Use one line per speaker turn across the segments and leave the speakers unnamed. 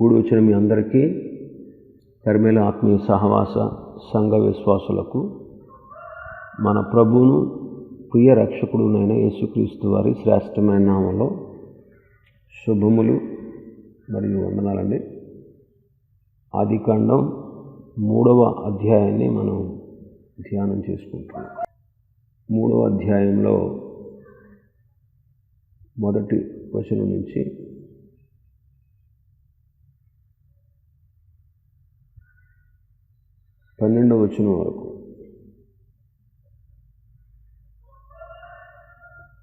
కూడి వచ్చిన మీ అందరికీ కర్మేల ఆత్మీయ సహవాస సంఘ విశ్వాసులకు మన ప్రభువును ప్రియ రక్షకుడునైన యేసుక్రీస్తు వారి శ్రేష్టమైన నామంలో శుభములు మరియు వందనాలండి. ఆదికాండం 3వ అధ్యాయాన్ని మనం ధ్యానం చేసుకుంటున్నాం. 3వ అధ్యాయంలో మొదటి వచనం నుంచి 12వ వచనం వరకు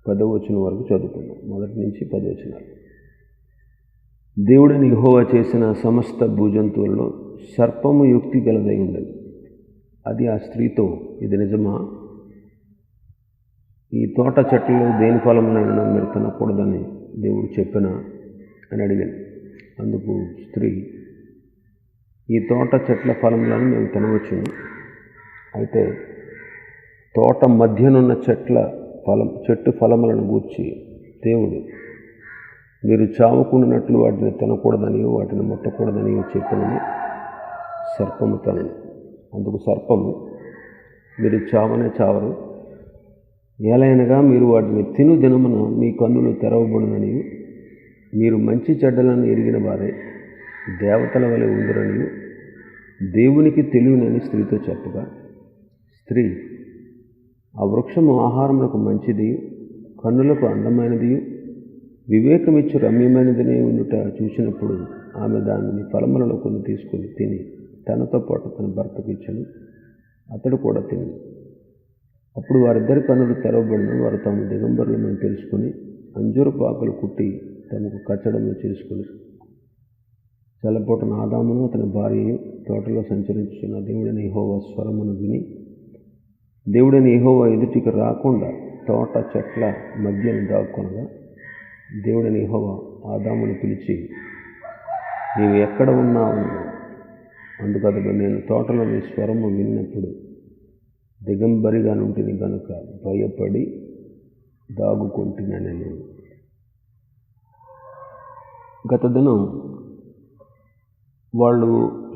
10వ వచనం వరకు చదువుకున్నాం. మొదటి నుంచి 10 వచనాలు. దేవుడని యెహోవా చేసిన సమస్త భూజంతువుల్లో సర్పము యుక్తి గలదై ఉండదు. అది ఆ స్త్రీతో, ఇది నిజమా? ఈ తోట చెట్లలో దేని ఫలమునైనా మీరు తినకూడదని దేవుడు చెప్పినా అని అడిగాను. అందుకు స్త్రీ, ఈ తోట చెట్ల ఫలములను మేము తినవచ్చును, అయితే తోట మధ్యనున్న చెట్టు ఫలములను గూర్చి దేవుడు మీరు చావకుండానట్లు వాటిని తినకూడదనియో వాటిని ముట్టకూడదనియో చెప్పినని సర్పము తనను. అందుకు సర్పము, మీరు చావనే చావరు, ఏలైనగా మీరు వాటిని తిను దినమున మీ కన్నులు తెరవబడునని, మీరు మంచి చెడ్డలను ఎరిగిన వారే దేవతల వలె ఉందురని దేవునికి తెలియనని స్త్రీతో చెప్పగా, స్త్రీ, ఆ వృక్షము ఆహారములకు మంచిది, కన్నులకు అందమైనది, వివేకమిచ్చు రమ్యమైనదినే ఉండుట చూసినప్పుడు ఆమె దానిని ఫలములలో కొన్ని తీసుకుని తిని తనతో పాటు తన భర్తకు ఇచ్చను. అతడు కూడా తిని. అప్పుడు వారిద్దరి కన్నులు తెరవబడిన. వారు తాము దిగంబరులమని తెలుసుకుని అంజూరపు ఆకులు కుట్టి తమకు కచ్చడము చేసుకుని చల్లపూటన ఆదామును అతని భార్యయు తోటలో సంచరించుచున్న దేవుడైన యెహోవా స్వరమును విని, దేవుడైన యెహోవా ఎదుటికి రాకుండా తోట చెట్ల మధ్యను దాక్కొనగా, దేవుడైన యెహోవా ఆదామును పిలిచి, నీవు ఎక్కడ ఉన్నావు? అందుకు అతడు, నేను తోటలో నీ స్వరము విన్నప్పుడు దిగంబరిగా నుంటిని గనుక భయపడి దాగుకుంటున్నాను. గత దినం వాళ్ళు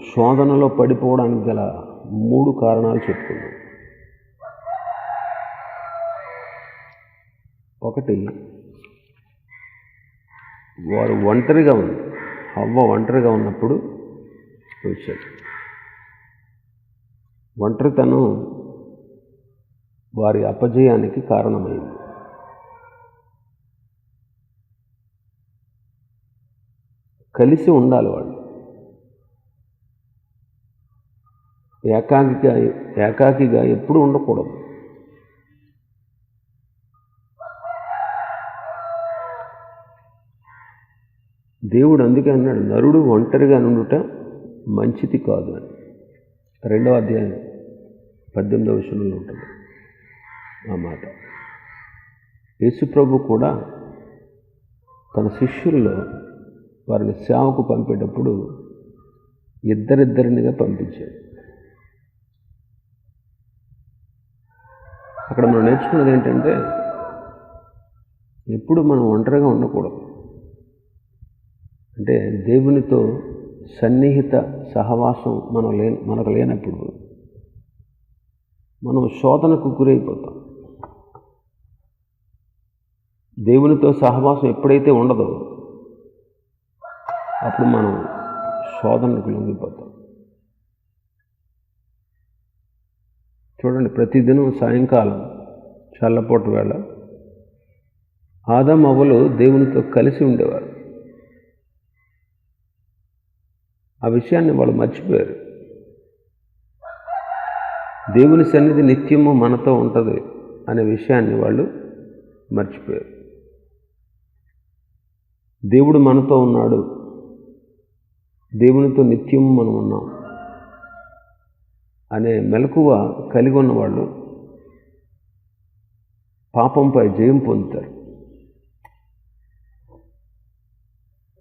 శోధనలో పడిపోవడానికి గల 3 కారణాలు చెప్పుకున్నాం. ఒకటి, వారు ఒంటరిగా ఉంది. హవ్వ ఒంటరిగా ఉన్నప్పుడు వచ్చాడు. ఒంటరితనం వారి అపజయానికి కారణమైంది. కలిసి ఉండాలి. వాళ్ళు ఏకాకిగా ఎప్పుడు ఉండకూడదు. దేవుడు అందుకే అన్నాడు, నరుడు ఒంటరిగా నుండుట మంచిది కాదు అని. 2వ అధ్యాయం 18వ వచనంలో ఉంటుంది ఆ మాట. యేసుప్రభు కూడా తన శిష్యుల్లో వారిని సేవకు పంపేటప్పుడు ఇద్దరిద్దరినిగా పంపించాడు. అక్కడ మనం నేర్చుకున్నది ఏంటంటే, ఎప్పుడు మనం ఒంటరిగా ఉండకూడదు. అంటే దేవునితో సన్నిహిత సహవాసం మనకు లేనప్పుడు మనం శోధనకు గురైపోతాం. దేవునితో సహవాసం ఎప్పుడైతే ఉండదో అప్పుడు మనం శోధనకు లొంగిపోతాం. చూడండి, ప్రతిదినం సాయంకాలం చల్లపోటు వేళ ఆదాము అవ్వలు దేవునితో కలిసి ఉండేవారు. ఆ విషయాన్ని వాళ్ళు మర్చిపోయారు. దేవుని సన్నిధి నిత్యము మనతో ఉంటుంది అనే విషయాన్ని వాళ్ళు మర్చిపోయారు. దేవుడు మనతో ఉన్నాడు, దేవునితో నిత్యము మనం ఉన్నాం అనే మెలకువ కలిగి ఉన్నవాళ్ళు పాపంపై జయం పొందుతారు.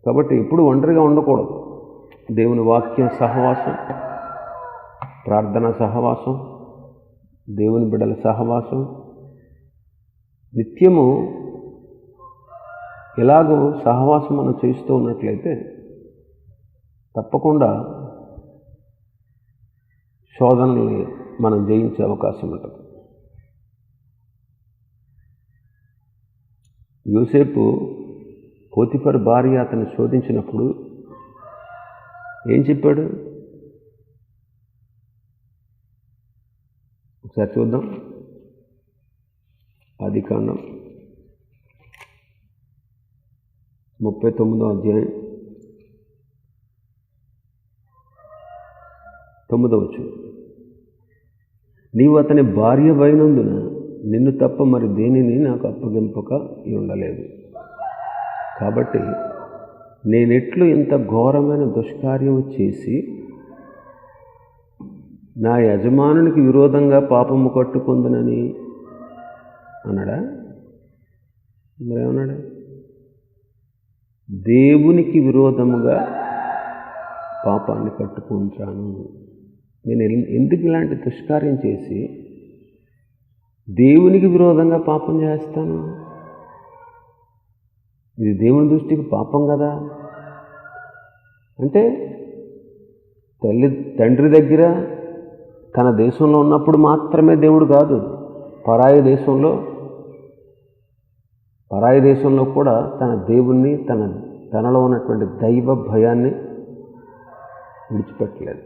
కాబట్టి ఎప్పుడు ఒంటరిగా ఉండకూడదు. దేవుని వాక్యం సహవాసం, ప్రార్థన సహవాసం, దేవుని బిడ్డల సహవాసం నిత్యము ఇలాగూ సహవాసం మనం చేస్తూ ఉన్నట్లయితే తప్పకుండా శోధనల్ని మనం జయించే అవకాశం ఉంటుంది. యోసేపు పోతిఫర్ భార్య అతన్ని శోధించినప్పుడు ఏం చెప్పాడు? ఒకసారి చూద్దాం. ఆదికాండం 39వ అధ్యాయం 9వ వచనం. నీవు అతని భార్య అయినందున నిన్ను తప్ప మరి దేనిని నాకు అప్పగింపక ఉండలేదు. కాబట్టి నేనెట్లు ఇంత ఘోరమైన దుష్కార్యము చేసి నా యజమానునికి విరోధంగా పాపము కట్టుకుందునని అన్నాడా? మరేమన్నాడు? దేవునికి విరోధముగా పాపాన్ని కట్టుకుంటాను. నేను ఎందుకు ఇలాంటి దుష్కార్యం చేసి దేవునికి విరోధంగా పాపం చేస్తాను? ఇది దేవుని దృష్టికి పాపం కదా. అంటే తండ్రి దగ్గర తన దేశంలో ఉన్నప్పుడు మాత్రమే దేవుడు కాదు, పరాయి దేశంలో కూడా తన దేవుణ్ణి, తనలో ఉన్నటువంటి దైవ భయాన్ని విడిచిపెట్టలేదు.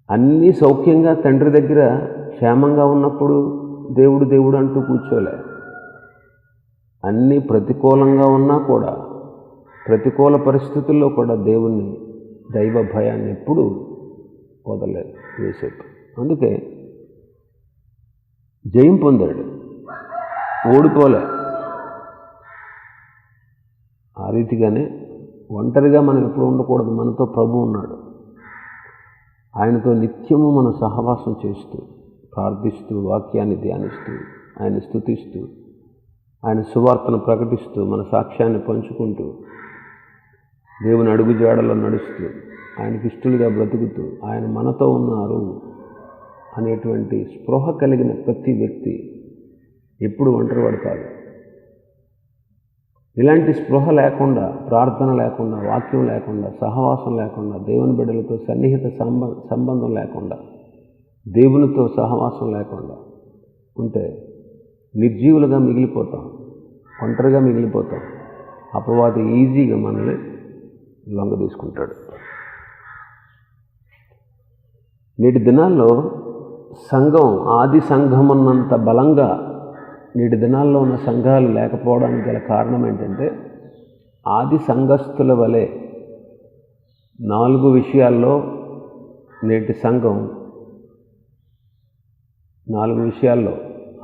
అన్నీ సౌఖ్యంగా తండ్రి దగ్గర క్షేమంగా ఉన్నప్పుడు దేవుడు అంటూ కూర్చోలే. అన్నీ ప్రతికూలంగా ఉన్నా కూడా, ప్రతికూల పరిస్థితుల్లో కూడా దేవుణ్ణి, దైవ భయాన్ని ఎప్పుడూ వదలలేదు యోసేపు. అందుకే జయం పొందాడు, ఓడిపోలే. ఆ రీతిగానే ఒంటరిగా మనం ఎప్పుడు ఉండకూడదు. మనతో ప్రభు ఉన్నాడు. ఆయనతో నిత్యము మనం సహవాసం చేస్తూ, ప్రార్థిస్తూ, వాక్యాన్ని ధ్యానిస్తూ, ఆయన స్తుతిస్తూ, ఆయన సువార్తను ప్రకటిస్తూ, మన సాక్ష్యాన్ని పంచుకుంటూ, దేవుని అడుగుజాడలో నడుస్తూ, ఆయనకి ఇష్టలుగా బ్రతుకుతూ, ఆయన మనతో ఉన్నారు అనేటువంటి స్పృహ కలిగిన ప్రతి వ్యక్తి ఎప్పుడు ఒంటరివాడు కాదు. ఇలాంటి స్పృహ లేకుండా, ప్రార్థన లేకుండా, వాక్యం లేకుండా, సహవాసం లేకుండా, దేవుని బిడ్డలతో సన్నిహిత సంబంధం లేకుండా, దేవునితో సహవాసం లేకుండా ఉంటే నిర్జీవులుగా మిగిలిపోతాం, ఒంటరిగా మిగిలిపోతాం. అపవాది ఈజీగా మనల్ని లొంగ తీసుకుంటాడు. నేటి దినాల్లో సంఘం, ఆది సంఘం అన్నంత బలంగా నేటి దినాల్లో ఉన్న సంఘాలు లేకపోవడానికి గల కారణం ఏంటంటే, ఆది సంఘస్థుల వలె 4 విషయాల్లో నేటి సంఘం 4 విషయాల్లో,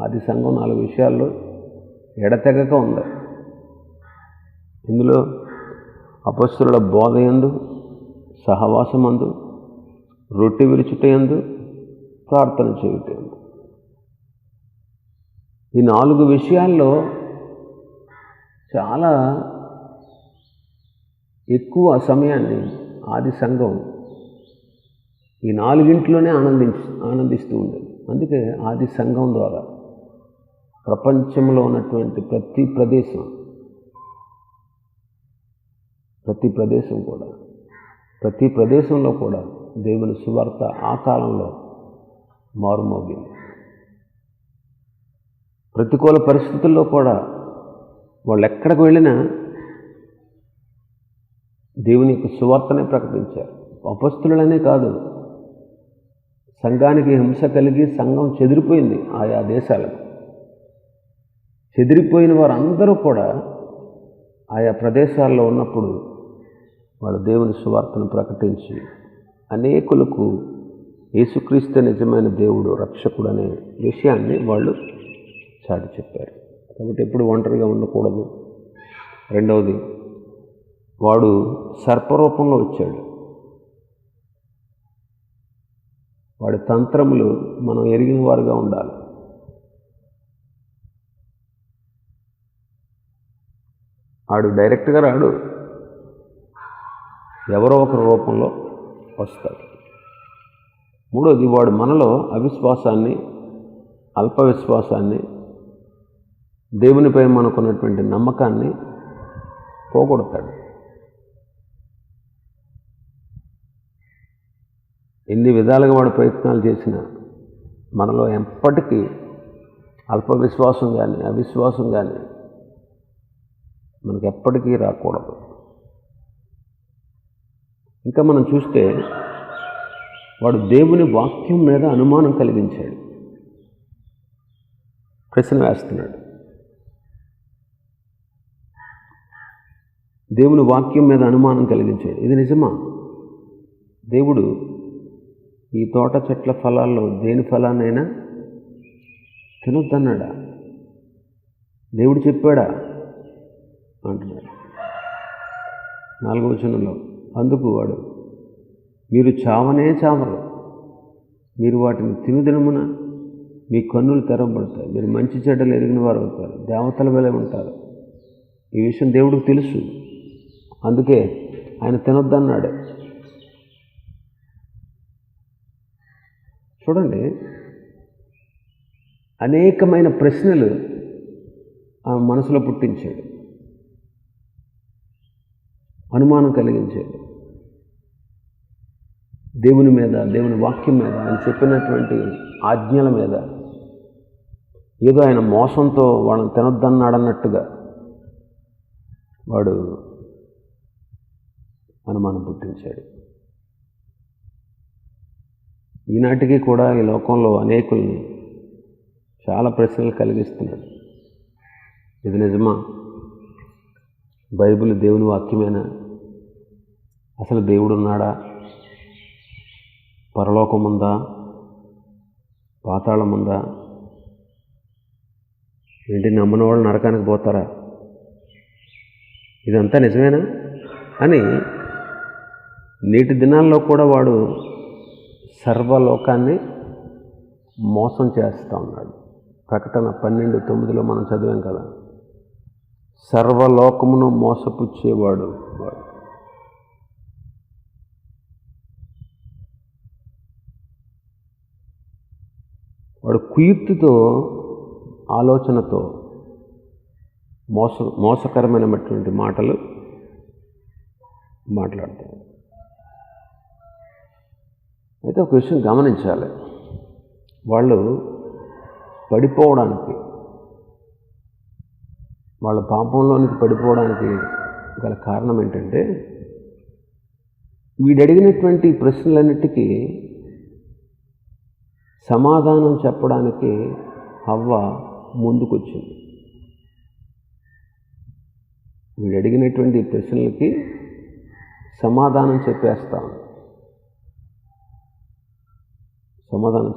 ఆది సంఘం 4 విషయాల్లో ఎడతెగక ఉంది. ఇందులో అపొస్తలుల బోధయందు, సహవాసమందు, రొట్టె విరుచుటయందు, ప్రార్థన చేయుటయందు. ఈ 4 విషయాల్లో చాలా ఎక్కువ సమయాన్ని ఆది సంఘం ఈ 4 ఆనందిస్తూ ఉండేది. అందుకే ఆది సంఘం ద్వారా ప్రపంచంలో ఉన్నటువంటి ప్రతి ప్రదేశంలో కూడా దేవుని సువార్త ఆ కాలంలో మారుమోగింది. ప్రతికూల పరిస్థితుల్లో కూడా వాళ్ళు ఎక్కడికి వెళ్ళినా దేవుని యొక్క సువార్తనే ప్రకటించారు. అపొస్తలులనే కాదు, సంఘానికి హింస కలిగి సంఘం చెదిరిపోయింది. ఆయా దేశాలకు చెదిరిపోయిన వారందరూ కూడా ఆయా ప్రదేశాల్లో ఉన్నప్పుడు వాళ్ళు దేవుని సువార్తను ప్రకటించి అనేకులకు యేసుక్రీస్తు నిజమైన దేవుడు, రక్షకుడు అనే విషయాన్ని వాళ్ళు చాటి చెప్పారు. కాబట్టి ఎప్పుడు ఒంటరిగా ఉండకూడదు. రెండవది, వాడు సర్పరూపంలో వచ్చాడు. వాడి తంత్రములు మనం ఎరిగిన వారుగా ఉండాలి. వాడు డైరెక్ట్గా రాడు, ఎవరో ఒకరి రూపంలో వస్తాడు. మూడోది, వాడు మనలో అవిశ్వాసాన్ని, అల్ప విశ్వాసాన్ని, దేవునిపై మనకున్నటువంటి నమ్మకాన్ని పోగొడతాడు. ఎన్ని విధాలుగా వాడు ప్రయత్నాలు చేసినా మనలో ఎప్పటికీ అల్ప విశ్వాసం కానీ అవిశ్వాసం కానీ మనకు ఎప్పటికీ రాకూడదు. ఇంకా మనం చూస్తే వాడు దేవుని వాక్యం మీద అనుమానం కలిగించాడు, ప్రశ్న వేస్తున్నాడు. దేవుని వాక్యం మీద అనుమానం కలిగించాడు. ఇది నిజమా? దేవుడు ఈ తోట చెట్ల ఫలాల్లో దేని ఫలాన్నైనా తినొద్దన్నాడా? దేవుడు చెప్పాడా అంటున్నాడు 4వ వచనంలో. అందుకు వాడు, మీరు చావనే చావరు, మీరు వాటిని తినుదినమున మీ కన్నులు తెరవబడతాయి, మీరు మంచి చెడ్డలు ఎరిగిన వారు అవుతారు, దేవతల వలె ఉంటారు. ఈ విషయం దేవుడికి తెలుసు, అందుకే ఆయన తినొద్దన్నాడు. చూడండి, అనేకమైన ప్రశ్నలు ఆమె మనసులో పుట్టించాడు, అనుమానం కలిగించాడు. దేవుని మీద, దేవుని వాక్యం మీద, ఆయన చెప్పినటువంటి ఆజ్ఞల మీద ఏదో ఆయన మోసంతో వాళ్ళని తినొద్దన్నాడన్నట్టుగా వాడు అనుమానం పుట్టించాడు. ఈనాటికి కూడా ఈ లోకంలో అనేకుల్ని చాలా ప్రశ్నలు కలిగిస్తున్నాడు. ఇది నిజమా? బైబిల్ దేవుని వాక్యమేనా? అసలు దేవుడు ఉన్నాడా? పరలోకం ఉందా? పాతాళం ఉందా? ఏంటి, నమ్మని వాళ్ళు నరకానికి పోతారా? ఇదంతా నిజమేనా అని నేటి దినాల్లో కూడా వాడు సర్వలోకాన్ని మోసం చేస్తూ ఉన్నాడు. ప్రకటన 12:9 మనం చదివాం కదా, సర్వలోకమును మోసపుచ్చేవాడు వాడు. వాడు కుయుక్తితో, ఆలోచనతో మోసకరమైనటువంటి మాటలు మాట్లాడతాడు. అయితే ఒక విషయం గమనించాలి, వాళ్ళు పడిపోవడానికి, వాళ్ళ పాపంలోనికి పడిపోవడానికి గల కారణం ఏంటంటే, వీడు అడిగినటువంటి ప్రశ్నలన్నిటికీ సమాధానం చెప్పడానికి హవ్వ ముందుకొచ్చింది. వీడు అడిగినటువంటి ప్రశ్నలకి సమాధానం చెప్పేస్తాను. సమాధానం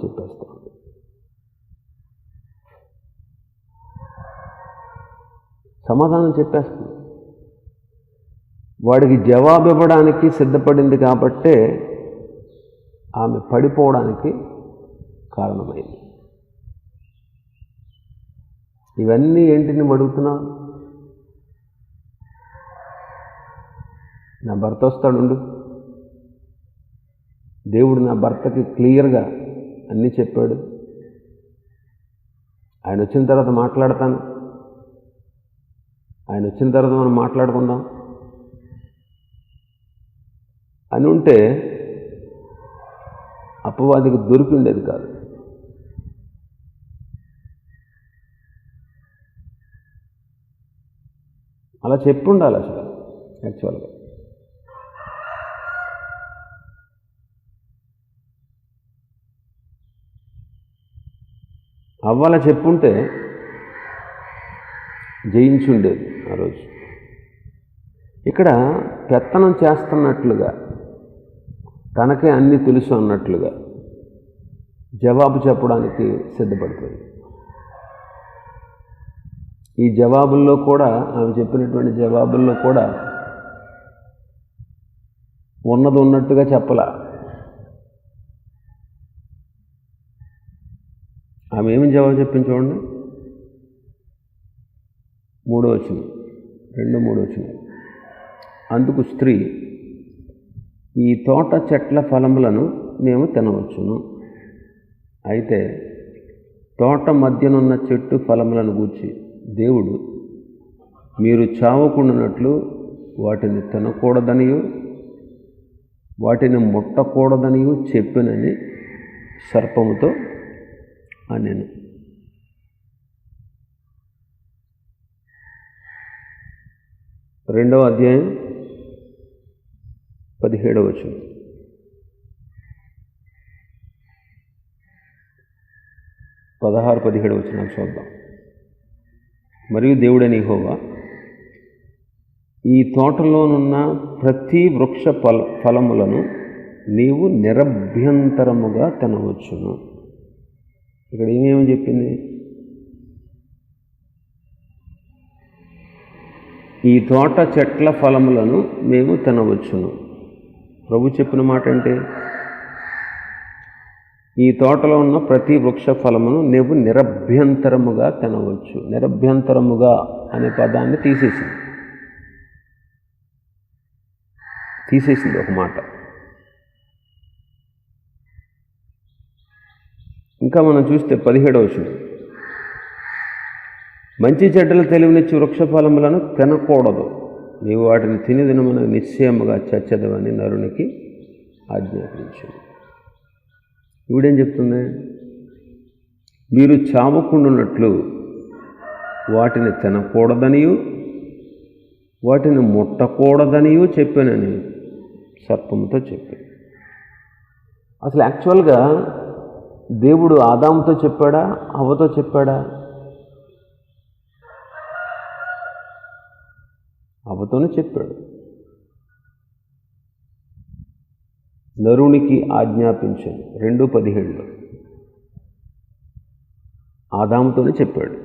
చెప్పేస్తుంది. వాడికి జవాబు ఇవ్వడానికి సిద్ధపడింది కాబట్టే ఆమె పడిపోవడానికి కారణమైంది. ఇవన్నీ ఏంటి నువ్వు అడుగుతున్నావు? నా భర్త వస్తాడుండు, దేవుడు నా భర్తకి క్లియర్గా అన్నీ చెప్పాడు, ఆయన వచ్చిన తర్వాత మాట్లాడతాను, ఆయన వచ్చిన తర్వాత మనం మాట్లాడుకుందాం అని ఉంటే అపవాదికి దొరికి ఉండేది కాదు. అలా చెప్పి ఉండాలి అసలు యాక్చువల్గా. అవ్వాల చెప్పుంటే జయించుండేది ఆ రోజు. ఇక్కడ పెత్తనం చేస్తున్నట్లుగా, తనకే అన్నీ తెలుసు అన్నట్లుగా జవాబు చెప్పడానికి సిద్ధపడిపోయింది. ఈ జవాబుల్లో కూడా, ఆమె చెప్పినటువంటి జవాబుల్లో కూడా ఉన్నది ఉన్నట్టుగా చెప్పలా. ఆమె ఏమి జవాబు చెప్పింది చూడండి, 3వ వచనం, 2-3 వచనం. అందుకు స్త్రీ, ఈ తోట చెట్ల ఫలములను మేము తినవచ్చును, అయితే తోట మధ్యనున్న చెట్టు ఫలములను గూర్చి దేవుడు మీరు చావకుండానట్లు వాటిని తినకూడదనియు వాటిని ముట్టకూడదనియు చెప్పినని సర్పముతో అనెను. రెండవ అధ్యాయం 17వ వచనం. 16-17 వచనాలు చూద్దాం. మరియు దేవుడైన యెహోవా, ఈ తోటలోనున్న ప్రతి వృక్ష ఫలములను నీవు నిరభ్యంతరముగా తినవచ్చును. ఇక్కడ ఏమేమి చెప్పింది? ఈ తోట చెట్ల ఫలములను మేము తినవచ్చును. ప్రభు చెప్పిన మాట అంటే ఈ తోటలో ఉన్న ప్రతి వృక్ష ఫలమును నీవు నిరభ్యంతరముగా తినవచ్చు. నిరభ్యంతరముగా అనే పదాన్ని తీసేసింది ఒక మాట. ఇంకా మనం చూస్తే 17వ వచనం, మంచి చెడ్డలు తెలివినిచ్చి వృక్ష ఫలములను తినకూడదు, నీవు వాటిని తిని దినమున నిశ్చయముగా చచ్చెదవని నరునికి ఆజ్ఞాపించింది. ఇవిడేం చెప్తుంది? మీరు చావకుండునట్లు వాటిని తినకూడదనియు వాటిని ముట్టకూడదనియు చెప్పానని సర్పముతో చెప్పాను. అసలు యాక్చువల్గా దేవుడు ఆదాముతో చెప్పాడా, హవ్వతో చెప్పాడా? హవ్వతోనే చెప్పాడు. నరునికి ఆజ్ఞాపించాను 2:17 ఆదాముతోనే చెప్పాడు.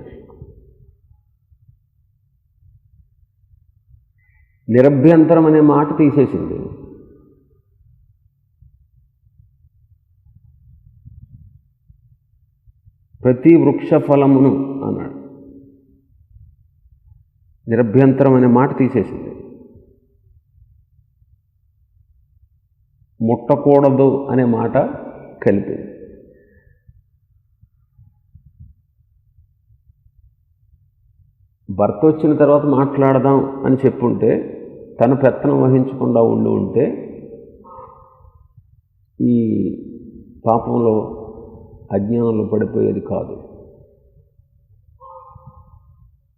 నిరభ్యంతరం అనే మాట తీసేసింది. ప్రతి వృక్ష ఫలమును అన్నాడు. నిరభ్యంతరం అనే మాట తీసేసింది. ముట్టకూడదు అనే మాట కలిపింది. భర్త వచ్చిన తర్వాత మాట్లాడదాం అని చెప్పుంటే, తను పెత్తనం వహించకుండా ఉంటే ఈ పాపంలో అజ్ఞానంలో పడిపోయేది కాదు.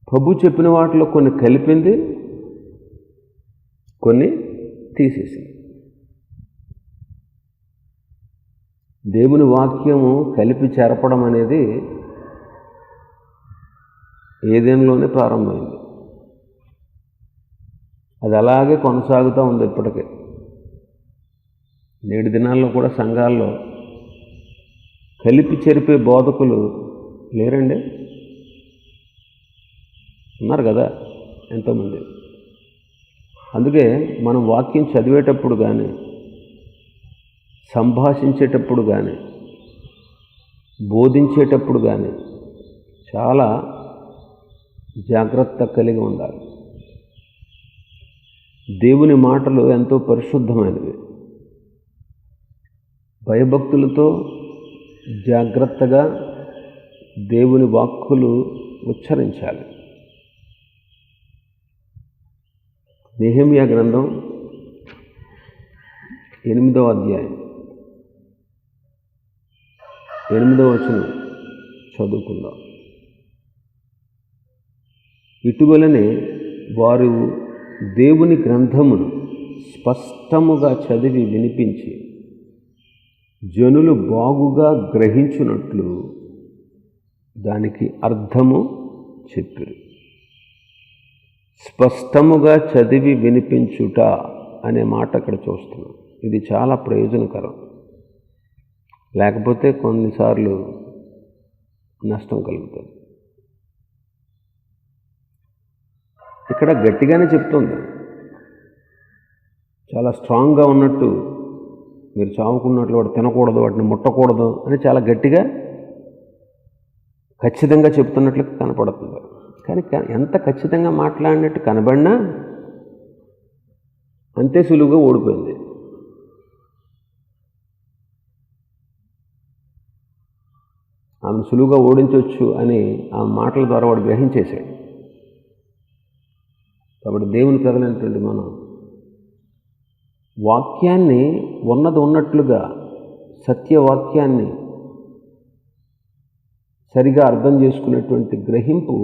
ప్రభు చెప్పిన వాటిలో కొన్ని కలిపింది, కొన్ని తీసేసింది. దేవుని వాక్యము కలిపి చెరపడం అనేది ఏదెన్లోనే ప్రారంభమైంది. అది అలాగే కొనసాగుతూ ఉంది ఇప్పటికే. నేటి దినాల్లో కూడా సంఘాల్లో కలిపి చెరిపే బోధకులు లేరండి? ఉన్నారు కదా ఎంతోమంది. అందుకే మనం వాక్యం చదివేటప్పుడు కానీ, సంభాషించేటప్పుడు కానీ, బోధించేటప్పుడు కానీ చాలా జాగ్రత్త కలిగి ఉండాలి. దేవుని మాటలు ఎంతో పరిశుద్ధమైనవి. భయభక్తులతో జాగ్రత్తగా దేవుని వాక్కులు ఉచ్చరించాలి. నెహెమ్యా గ్రంథం 8వ అధ్యాయం 8వ వచనం చదువుకుందాం. ఇటువలనే వారు దేవుని గ్రంథమును స్పష్టముగా చదివి వినిపించి జనులు బాగుగా గ్రహించున్నట్లు దానికి అర్థము చెప్పిరి. స్పష్టముగా చదివి వినిపించుట అనే మాట అక్కడ చూస్తున్నాం. ఇది చాలా ప్రయోజనకరం. లేకపోతే కొన్నిసార్లు నష్టం కలుగుతుంది. ఇక్కడ గట్టిగానే చెప్తుంది, చాలా స్ట్రాంగ్గా ఉన్నట్టు, మీరు చావుకున్నట్లు వాడు తినకూడదు, వాటిని ముట్టకూడదు అని చాలా గట్టిగా ఖచ్చితంగా చెప్తున్నట్లు కనపడుతుంది. కానీ ఎంత ఖచ్చితంగా మాట్లాడినట్టు కనబడినా అంతే సులువుగా ఓడిపోయింది. ఆమెను సులువుగా ఓడించవచ్చు అని ఆ మాటల ద్వారా వాడు గ్రహించేశాడు. కాబట్టి దేవుని ప్రజలైనటువంటి మనం వాక్యాన్ని ఉన్నది ఉన్నట్లుగా, సత్యవాక్యాన్ని సరిగా అర్థం చేసుకునేటువంటి గ్రహింపు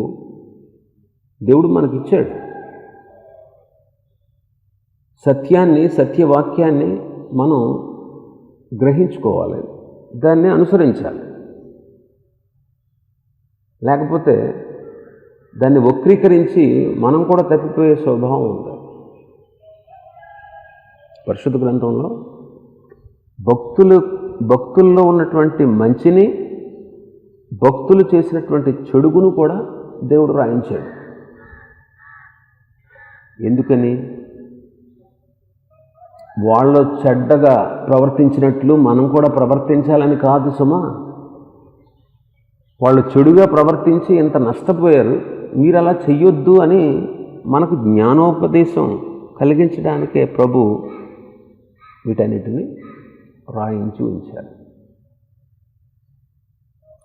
దేవుడు మనకిచ్చాడు. సత్యాన్ని, సత్యవాక్యాన్ని మనం గ్రహించుకోవాలి, దాన్ని అనుసరించాలి. లేకపోతే దాన్ని వక్రీకరించి మనం కూడా తప్పిపోయే స్వభావం ఉంది. పరిశుద్ధ గ్రంథంలో భక్తుల్లో ఉన్నటువంటి మంచిని, భక్తులు చేసినటువంటి చెడుగును కూడా దేవుడు రాయించాడు. ఎందుకని? వాళ్ళు చెడ్డగా ప్రవర్తించినట్లు మనం కూడా ప్రవర్తించాలని కాదు సుమా. వాళ్ళు చెడుగా ప్రవర్తించి ఇంత నష్టపోయారు, మీరు అలా చెయ్యొద్దు అని మనకు జ్ఞానోపదేశం కలిగించడానికే ప్రభు వీటన్నిటిని రాయించి ఉంచారు.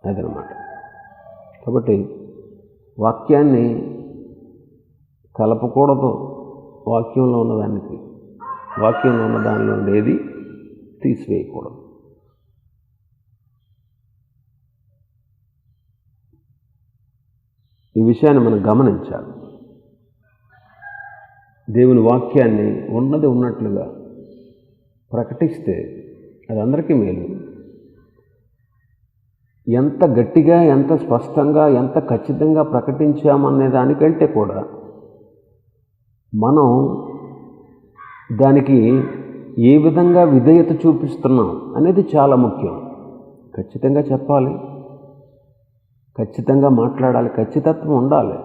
అదనమాట. కాబట్టి వాక్యాన్ని కలపకూడదు. వాక్యంలో ఉన్నదానికి, వాక్యంలో ఉన్న దానిలో ఉండేది తీసివేయకూడదు. ఈ విషయాన్ని మనం గమనించాలి. దేవుని వాక్యాన్ని ఉన్నది ఉన్నట్లుగా ప్రకటిస్తే అది అందరికీ మేలు. ఎంత గట్టిగా, ఎంత స్పష్టంగా, ఎంత ఖచ్చితంగా ప్రకటించామనే దానికంటే కూడా మనం దానికి ఏ విధంగా విధేయత చూపిస్తున్నాం అనేది చాలా ముఖ్యం. ఖచ్చితంగా చెప్పాలి, ఖచ్చితంగా మాట్లాడాలి, ఖచ్చితత్వం ఉండాలి.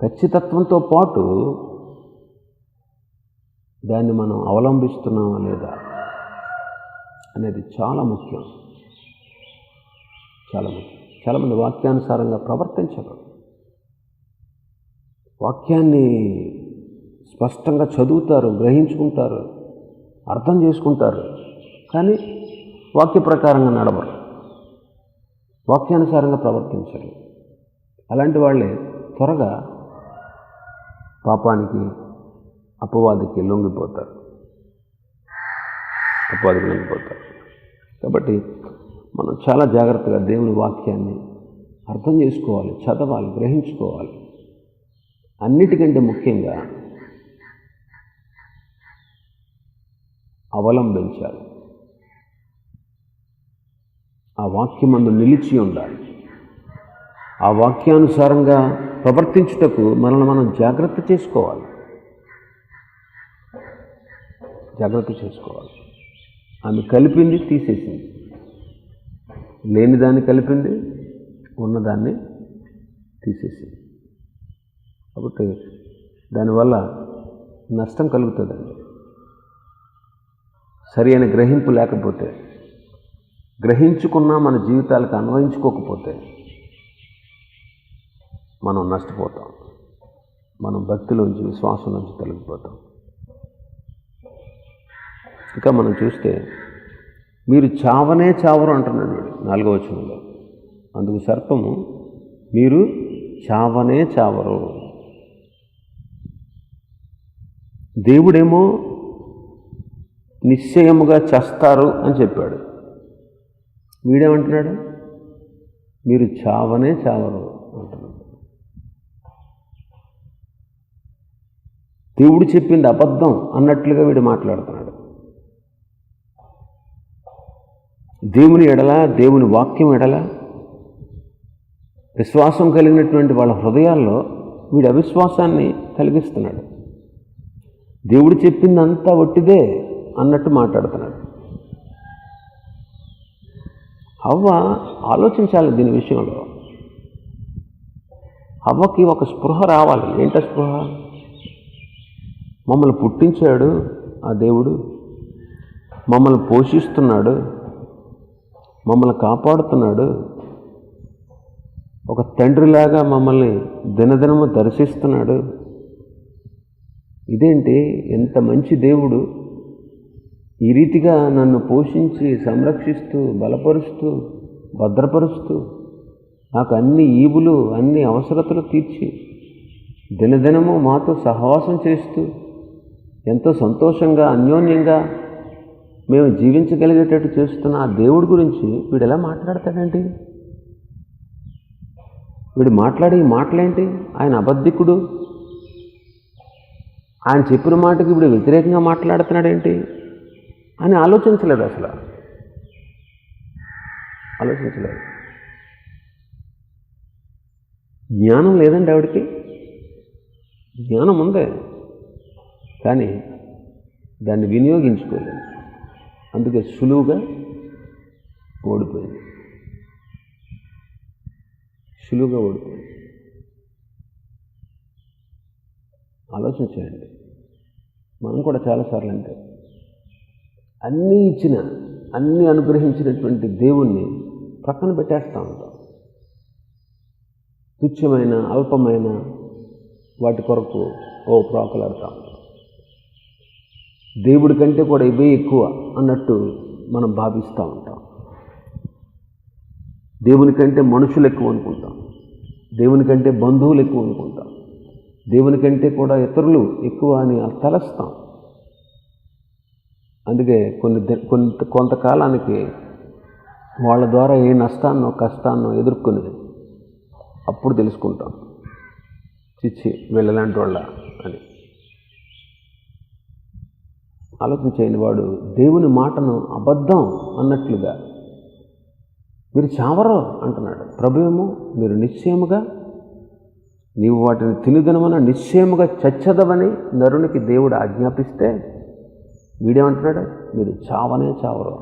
ఖచ్చితత్వంతో పాటు దాన్ని మనం అవలంబిస్తున్నామా లేదా అనేది చాలా ముఖ్యం. చాలా ముఖ్యం. చాలామంది వాక్యానుసారంగా ప్రవర్తించరు. వాక్యాన్ని స్పష్టంగా చదువుతారు, గ్రహించుకుంటారు, అర్థం చేసుకుంటారు, కానీ వాక్య ప్రకారంగా నడవరు, వాక్యానుసారంగా ప్రవర్తించరు. అలాంటి వాళ్ళే త్వరగా పాపానికి, అపవాదికి లొంగిపోతారు. కాబట్టి మనం చాలా జాగ్రత్తగా దేవుని వాక్యాన్ని అర్థం చేసుకోవాలి, చదవాలి, గ్రహించుకోవాలి. అన్నిటికంటే ముఖ్యంగా అవలంబించాలి. ఆ వాక్యమందు నిలిచి ఉండాలి. ఆ వాక్యానుసారంగా ప్రవర్తించుటకు మనల్ని మనం జాగ్రత్త చేసుకోవాలి. ఆమె కలిపింది, తీసేసింది. లేనిదాన్ని కలిపింది, ఉన్నదాన్ని తీసేసింది. కాబట్టి దానివల్ల నష్టం కలుగుతుందండి. సరి అయిన గ్రహింపు లేకపోతే, గ్రహించుకున్నా మన జీవితాలకు అన్వయించుకోకపోతే మనం నష్టపోతాం. మనం భక్తిలోంచి, విశ్వాసం నుంచి తొలగిపోతాం. ఇంకా మనం చూస్తే మీరు చావనే చావరు అంటున్నాడు 4వ వచనంలో. అందుకు సర్పము మీరు చావనే చావరు. దేవుడేమో నిశ్చయముగా చేస్తారు అని చెప్పాడు. వీడేమంటున్నాడు? మీరు చావనే చావరు అంటున్నాడు. దేవుడు చెప్పింది అబద్ధం అన్నట్లుగా వీడు మాట్లాడుతున్నాడు. దేవుని ఎడల, దేవుని వాక్యం ఎడల విశ్వాసం కలిగినటువంటి వాళ్ళ హృదయాల్లో వీడు అవిశ్వాసాన్ని కలిగిస్తున్నాడు. దేవుడు చెప్పిందంతా ఒట్టిదే అన్నట్టు మాట్లాడుతున్నాడు. హవ్వ ఆలోచించాలి దీని విషయంలో. హవ్వకి ఒక స్పృహ రావాలి. ఏంట స్పృహ? మమ్మల్ని పుట్టించాడు ఆ దేవుడు, మమ్మల్ని పోషిస్తున్నాడు, మమ్మల్ని కాపాడుతున్నాడు, ఒక తండ్రిలాగా మమ్మల్ని దినదినము దర్శిస్తున్నాడు. ఇదేంటి, ఎంత మంచి దేవుడు ఈ రీతిగా నన్ను పోషించి, సంరక్షిస్తూ, బలపరుస్తూ, భద్రపరుస్తూ, నాకు అన్ని ఈవులు, అన్ని అవసరతలు తీర్చి దినదినము మాతో సహవాసం చేస్తూ ఎంతో సంతోషంగా అన్యోన్యంగా మేము జీవించగలిగేటట్టు చేస్తున్న ఆ దేవుడి గురించి వీడు ఎలా మాట్లాడతాడండి? వీడు మాట్లాడే మాటలేంటి? ఆయన అబద్ధికుడు, ఆయన చెప్పిన మాటకి ఇప్పుడు వ్యతిరేకంగా మాట్లాడుతున్నాడేంటి అని ఆలోచించలేదు. అసలు ఆలోచించలేదు. జ్ఞానం లేదండి ఆవిడికి. జ్ఞానం ఉందే, కానీ దాన్ని వినియోగించుకోలేదు. అందుకే సులువుగా ఓడిపోయింది. ఆలోచించండి. మనం కూడా చాలాసార్లు అంటే అన్నీ ఇచ్చిన, అన్నీ అనుగ్రహించినటువంటి దేవుణ్ణి ప్రక్కన పెట్టేస్తూ ఉంటాం. తుచ్చమైన అల్పమైన వాటి కొరకు ప్రాకులాడుతూ ఉంటాం. దేవుడి కంటే కూడా ఇవే ఎక్కువ అన్నట్టు మనం భావిస్తూ ఉంటాం. దేవుని కంటే మనుషులు ఎక్కువ అనుకుంటాం, దేవుని కంటే బంధువులు ఎక్కువ అనుకుంటాం, దేవుని కంటే కూడా ఇతరులు ఎక్కువ అని తలస్తాం. అందుకే కొంతకాలానికి వాళ్ళ ద్వారా ఏ నష్టాన్నో కష్టాన్నో ఎదుర్కొని అప్పుడు తెలుసుకుంటాం, చిచ్చి వీళ్ళలాంటి వాళ్ళ అని. ఆలోచించేయండి. వాడు దేవుని మాటను అబద్ధం అన్నట్లుగా మీరు చావరు అంటున్నాడు. ప్రభువేమో మీరు నిశ్చయముగా నీవు వాటిని తినుదనమన నిశ్చయముగా చచ్చదవని నరునికి దేవుడు ఆజ్ఞాపిస్తే వీడేమంటున్నాడు? మీరు చావనే చావరు.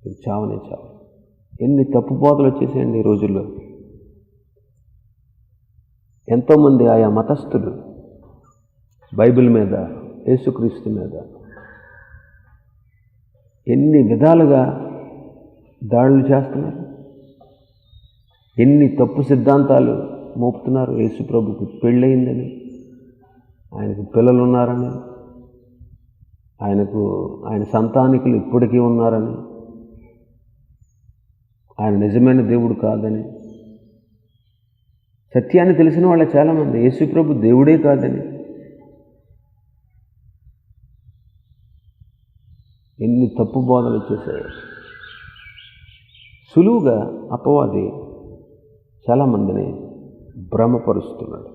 మీరు చావనే చావరు. ఎన్ని తప్పుబోధలు వచ్చేసాయండి ఈ రోజుల్లో. ఎంతోమంది ఆయా మతస్థులు బైబిల్ మీద, యేసుక్రీస్తు మీద ఎన్ని విధాలుగా దాడులు చేస్తున్నారు, ఎన్ని తప్పు సిద్ధాంతాలు మోపుతున్నారు. యేసు ప్రభుకు పెళ్ళయిందని, ఆయనకు పిల్లలు ఉన్నారని, ఆయన సంతానికులు ఇప్పటికీ ఉన్నారని, ఆయన నిజమైన దేవుడు కాదని, సత్యాన్ని తెలిసిన వాళ్ళ చాలామంది యేసు ప్రభు దేవుడే కాదని, ఎన్ని తప్పు బోధలు చేశారు. సులువుగా అపవాది చాలామందిని భ్రమపరుస్తున్నాడు,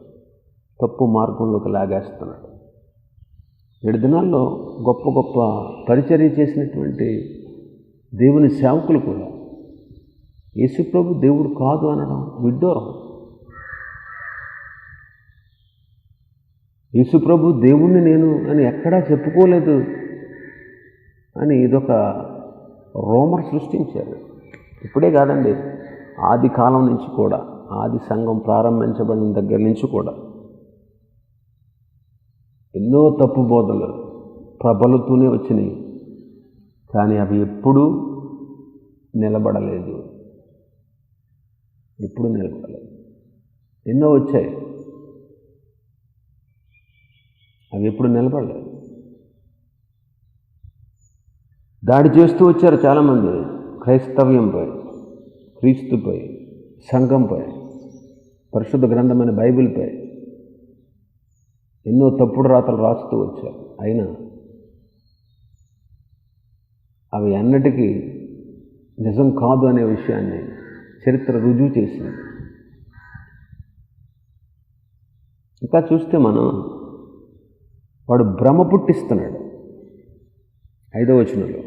తప్పు మార్గంలోకి లాగేస్తున్నాడు. 7 దినాల్లో గొప్ప గొప్ప పరిచర్య చేసినటువంటి దేవుని సేవకులు కూడా యేసుప్రభు దేవుడు కాదు అనడం విడ్డూరం. యేసుప్రభు దేవుణ్ణి నేను అని ఎక్కడా చెప్పుకోలేదు అని ఇదొక రోమర్ సృష్టించారు. ఇప్పుడే కాదండి, ఆది కాలం నుంచి కూడా, ఆది సంఘం ప్రారంభించబడిన దగ్గర నుంచి కూడా ఎన్నో తప్పు బోధలు ప్రబలుతూనే వచ్చినాయి. కానీ అవి ఎప్పుడూ నిలబడలేదు. ఎన్నో వచ్చాయి, అవి ఎప్పుడు నిలబడలేదు. దాడి చేస్తూ వచ్చారు చాలామంది క్రైస్తవ్యంపై, క్రీస్తుపై, సంఘంపై, పరిశుద్ధ గ్రంథమైన బైబిల్పై ఎన్నో తప్పుడు రాతలు రాస్తూ వచ్చారు. అయినా అవి అన్నిటికీ నిజం కాదు అనే విషయాన్ని చరిత్ర రుజువు చేసింది. ఇంకా చూస్తే మనం వాడు భ్రమ పుట్టిస్తున్నాడు. 5వ వచనంలో,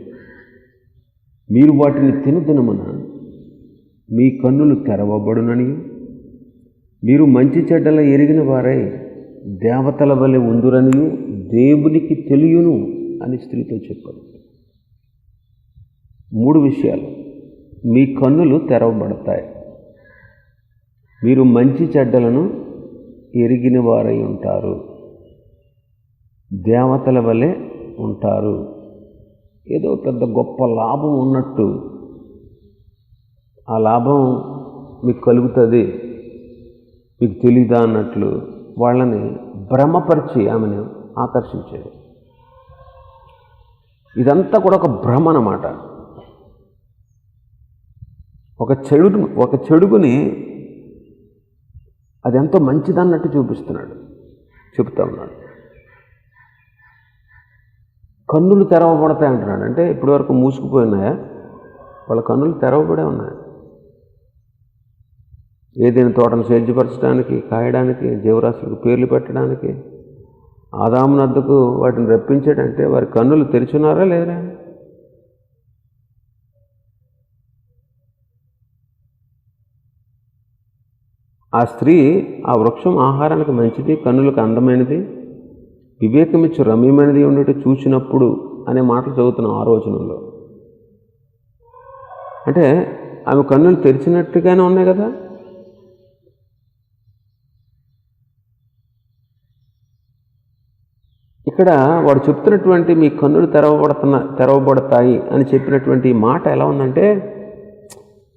మీరు వాటిని తినుదినమున మీ కన్నులు తెరవబడునని, మీరు మంచి చెడ్డల ఎరిగిన వారై దేవతల వలె ఉందురనియు దేవునికి తెలియను అని స్త్రీతో చెప్పాడు. 3 విషయాలు. మీ కన్నులు తెరవబడతాయి, మీరు మంచి చెడ్డలను ఎరిగిన వారై ఉంటారు, దేవతల వలె ఉంటారు. ఏదో పెద్ద గొప్ప లాభం ఉన్నట్టు, ఆ లాభం మీకు కలుగుతుంది, మీకు తెలీదా అన్నట్లు వాళ్ళని భ్రమపరిచి ఆమెను ఆకర్షించాడు. ఇదంతా కూడా ఒక భ్రమ అన్నమాట. ఒక చెడుగుని అది ఎంతో మంచిదన్నట్టు చెప్తా ఉన్నాడు. కన్నులు తెరవబడతాయి అంటున్నాడు. అంటే ఇప్పటివరకు మూసుకుపోయి ఉన్నాయా? వాళ్ళ కన్నులు తెరవబడే ఉన్నాయి. ఏదైనా తోటను సేద్యపరచడానికి, కాయడానికి, జీవరాశులకు పేర్లు పెట్టడానికి, ఆదాము వద్దకు వాటిని రప్పించాడంటే వారి కన్నులు తెరిచున్నారా లేరా? ఆ స్త్రీ ఆ వృక్షం ఆహారానికి మంచిది, కన్నులకు అందమైనది, వివేకమిచ్చు రమ్యమైనది ఉండేటి చూసినప్పుడు అనే మాటలు చదువుతున్నాం 6వ వచనంలో. అంటే ఆమె కన్నులు తెరిచినట్టుగానే ఉన్నాయి కదా. ఇక్కడ వాడు చెప్తున్నటువంటి మీ కన్నులు తెరవబడతాయి అని చెప్పినటువంటి మాట ఎలా ఉందంటే,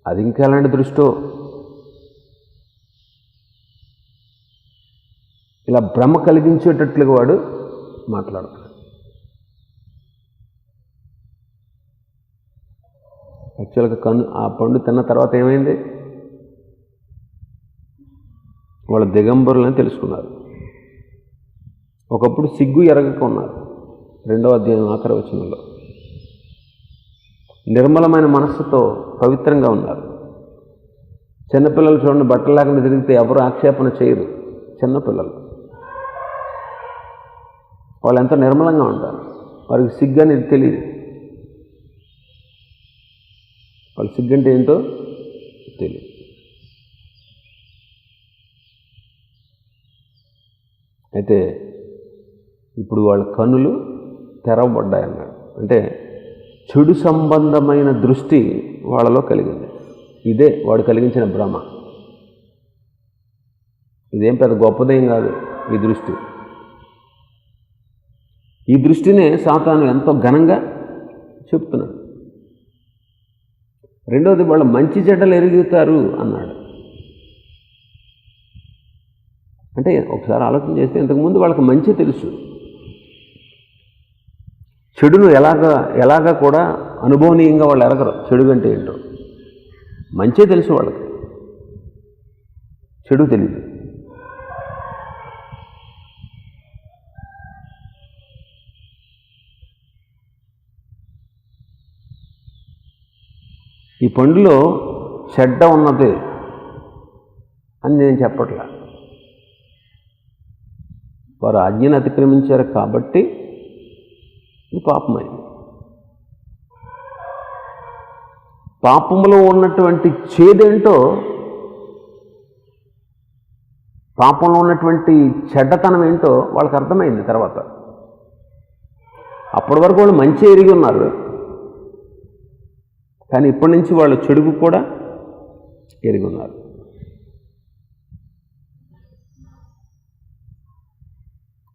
అది ఇంకా ఎలాంటి దృష్టో, ఇలా భ్రమ కలిగించేటట్లుగా వాడు మాట్లాడుతున్నాడు. యాక్చువల్గా ఆ పండు తిన్న తర్వాత ఏమైంది? వాళ్ళ దిగంబరులని తెలుసుకున్నారు. ఒకప్పుడు సిగ్గు ఎరగక ఉన్నారు. 2వ అధ్యాయం ఆఖరి వచనంలో నిర్మలమైన మనస్సుతో పవిత్రంగా ఉన్నారు. చిన్నపిల్లలు చూడండి, బట్టలు లేకుండా తిరిగితే ఎవరు ఆక్షేపణ చేయరు. చిన్నపిల్లలు వాళ్ళు ఎంత నిర్మలంగా ఉంటారు. వారికి సిగ్గు అనేది తెలియదు. వాళ్ళ సిగ్గు అంటే ఏంటో తెలియదు. అయితే ఇప్పుడు వాళ్ళ కన్నులు తెరవబడ్డాయన్నాడు. అంటే చెడు సంబంధమైన దృష్టి వాళ్ళలో కలిగింది. ఇదే వాడు కలిగించిన భ్రమ. ఇదేం పెద్ద గొప్పదేం కాదు ఈ దృష్టి. ఈ దృష్టినే సాతాను ఎంతో ఘనంగా చెప్తున్నాడు. రెండవది, వాళ్ళ మంచి చెడ్డలు ఎరుగుతారు అన్నాడు. అంటే ఒకసారి ఆలోచన చేస్తే ఇంతకుముందు వాళ్ళకి మంచి తెలుసు, చెడును ఎలాగా కూడా అనుభవనీయంగా వాళ్ళు ఎరగరు. చెడు అంటే ఏంటో మంచే తెలుసు వాళ్ళకి, చెడు తెలియదు. ఈ పండులో చెడ్డ ఉన్నది అని నేను చెప్పట్లా. వారు ఆజ్ఞను అతిక్రమించారు కాబట్టి ఇది పాపమైంది. పాపములో ఉన్నటువంటి చేదేంటో, పాపంలో ఉన్నటువంటి చెడ్డతనం ఏంటో వాళ్ళకి అర్థమైంది తర్వాత. అప్పటి వరకు వాళ్ళు మంచి ఎరిగి ఉన్నారు, కానీ ఇప్పటి నుంచి వాళ్ళు చెడుకు కూడా ఎరిగి ఉన్నారు.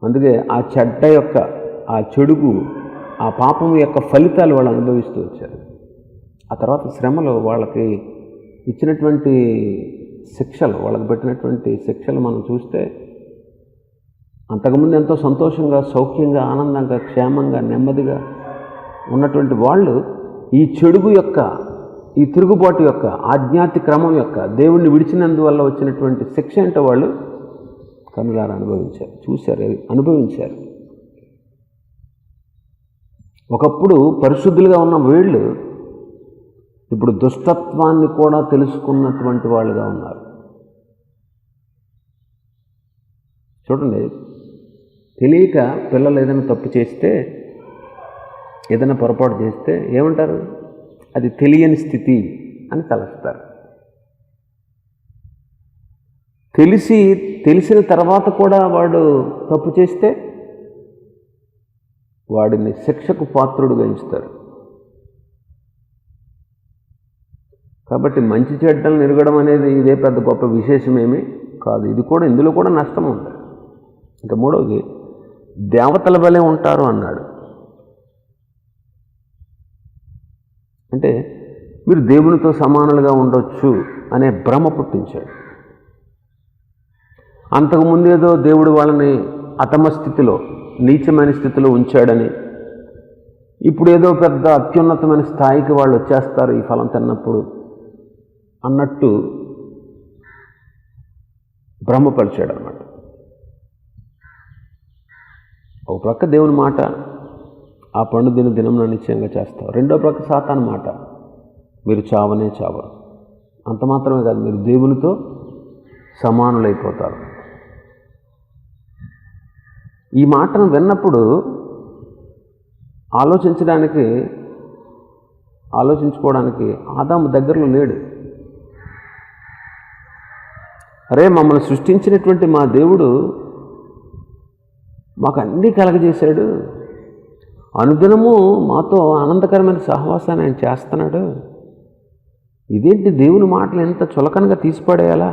అందుకే ఆ చెడ్డ యొక్క, ఆ చెడుకు, ఆ పాపం యొక్క ఫలితాలు వాళ్ళు అనుభవిస్తూ వచ్చారు. ఆ తర్వాత శ్రమలో వాళ్ళకి ఇచ్చినటువంటి శిక్షలు, వాళ్ళకి పెట్టినటువంటి శిక్షలు మనం చూస్తే అంతకుముందు ఎంతో సంతోషంగా, సౌఖ్యంగా, ఆనందంగా, క్షేమంగా, నెమ్మదిగా ఉన్నటువంటి వాళ్ళు ఈ చెడుగు యొక్క, ఈ తిరుగుబాటు యొక్క, ఆజ్ఞాతి క్రమం యొక్క, దేవుణ్ణి విడిచినందువల్ల వచ్చినటువంటి శిక్ష ఏంటో వాళ్ళు కనులారా అనుభవించారు, చూశారు, అనుభవించారు. ఒకప్పుడు పరిశుద్ధులుగా ఉన్న వీళ్ళు ఇప్పుడు దుష్టత్వాన్ని కూడా తెలుసుకున్నటువంటి వాళ్ళుగా ఉన్నారు. చూడండి, తెలియక పిల్లలు ఏదైనా తప్పు చేస్తే, ఏదైనా పొరపాటు చేస్తే ఏమంటారు? అది తెలియని స్థితి అని తలస్తారు. తెలిసిన తర్వాత కూడా వాడు తప్పు చేస్తే వాడిని శిక్షకు పాత్రుడుగా ఎంచుతారు. కాబట్టి మంచి చెడ్డలను ఎరగడం అనేది ఇదే పెద్ద గొప్ప విశేషమేమీ కాదు. ఇందులో కూడా నష్టం ఉంది. ఇంకా మూడవది, దేవతల వలె ఉంటారు అన్నాడు. అంటే మీరు దేవునితో సమానులుగా ఉండొచ్చు అనే భ్రమ పుట్టించాడు. అంతకుముందేదో దేవుడు వాళ్ళని అధమ స్థితిలో, నీచమైన స్థితిలో ఉంచాడని, ఇప్పుడు ఏదో పెద్ద అత్యున్నతమైన స్థాయికి వాళ్ళు వచ్చేస్తారు ఈ ఫలం తిన్నప్పుడు అన్నట్టు భ్రమపరిచాడు అన్నమాట. ఒక ప్రక్క దేవుని మాట, ఆ పండు దినం నిశ్చయంగా చేస్తావు. రెండో ప్రక్క సాతాను మాట, మీరు చావనే చావరు. అంత మాత్రమే కాదు, మీరు దేవునితో సమానులైపోతారు. ఈ మాటను విన్నప్పుడు ఆలోచించుకోవడానికి ఆదాము దగ్గరలో లేడు. అరే, మమ్మల్ని సృష్టించినటువంటి మా దేవుడు మాకు అన్నీ కలగజేశాడు, అనుదినము మాతో ఆనందకరమైన సహవాసాన్ని ఆయన చేస్తున్నాడు, ఇదేంటి దేవుని మాటలు ఎంత చులకనగా తీసిపడేయాలా,